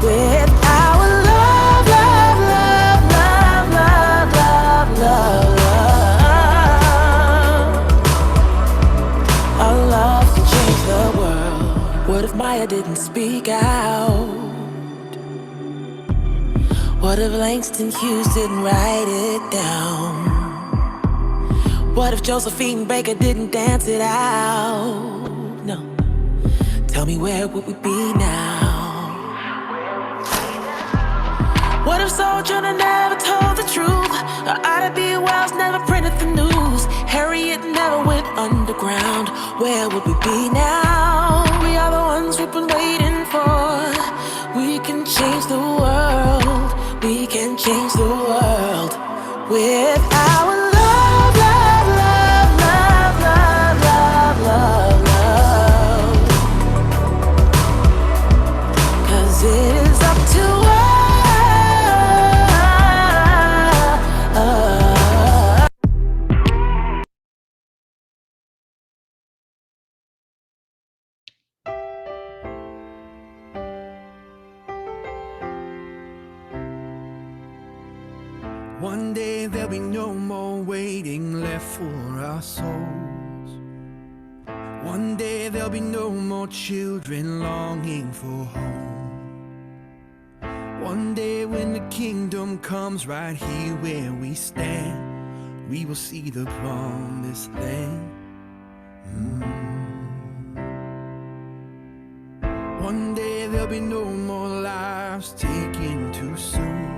with our love, love, love, love, love, love, love, love. Our love can change the world. What if Maya didn't speak out? What if Langston Hughes didn't write it down? What if Josephine Baker didn't dance it out? No. Tell me, where would we be now? What if Sojourner never told the truth? Or Ida B. Wells never printed the news? Harriet never went underground? Where would we be now? We are the ones we've been waiting for. We can change the world. We can change the world with our love, love, love, love, love, love, love, love. 'Cause it is up to us. One day there'll be no more waiting left for our souls. One day there'll be no more children longing for home. One day when the kingdom comes right here where we stand, we will see the promised land. One day there'll be no more lives taken too soon.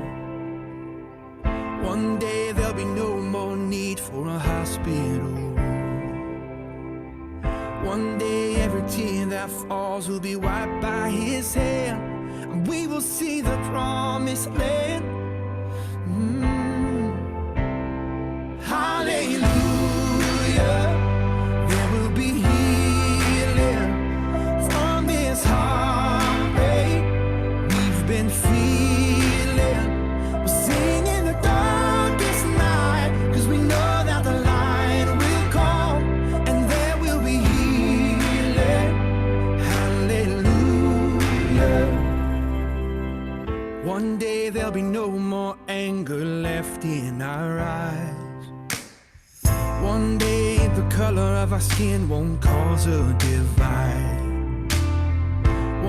One day there'll be no more need for a hospital room. One day every tear that falls will be wiped by his hand, and we will see the promised land. Hallelujah. There will be healing from this heartbreak we've been feeling. We're singing the darkest night, 'cause we know that the light will come, and there will be healing. Hallelujah. One day there'll be no more anger left in our eyes. One day the color of our skin won't cause a divide.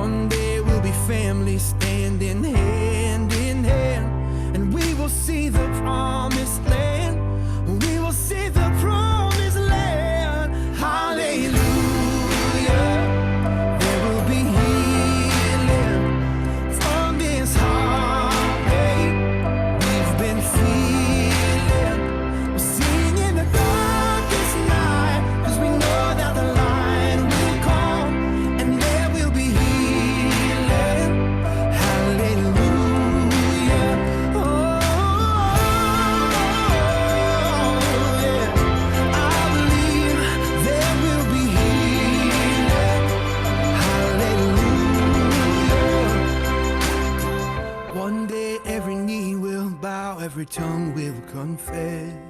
One day we'll be family standing hand in hand, and we will see the promised land. We will see the promised land. Hallelujah. There will be healing from this heartache we've been feeling. We're singing the darkest night, 'cause we know that the light will come, and there will be healing. Hallelujah. Oh, yeah. I believe there will be healing. Hallelujah. One day every knee will bow, every tongue will confess.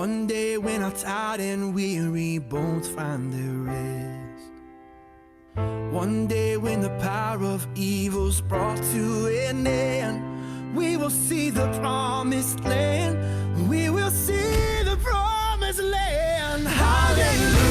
One day when our tired and weary bones find their rest. One day when the power of evil's brought to an end, we will see the promised land. We will see the promised land. Hallelujah.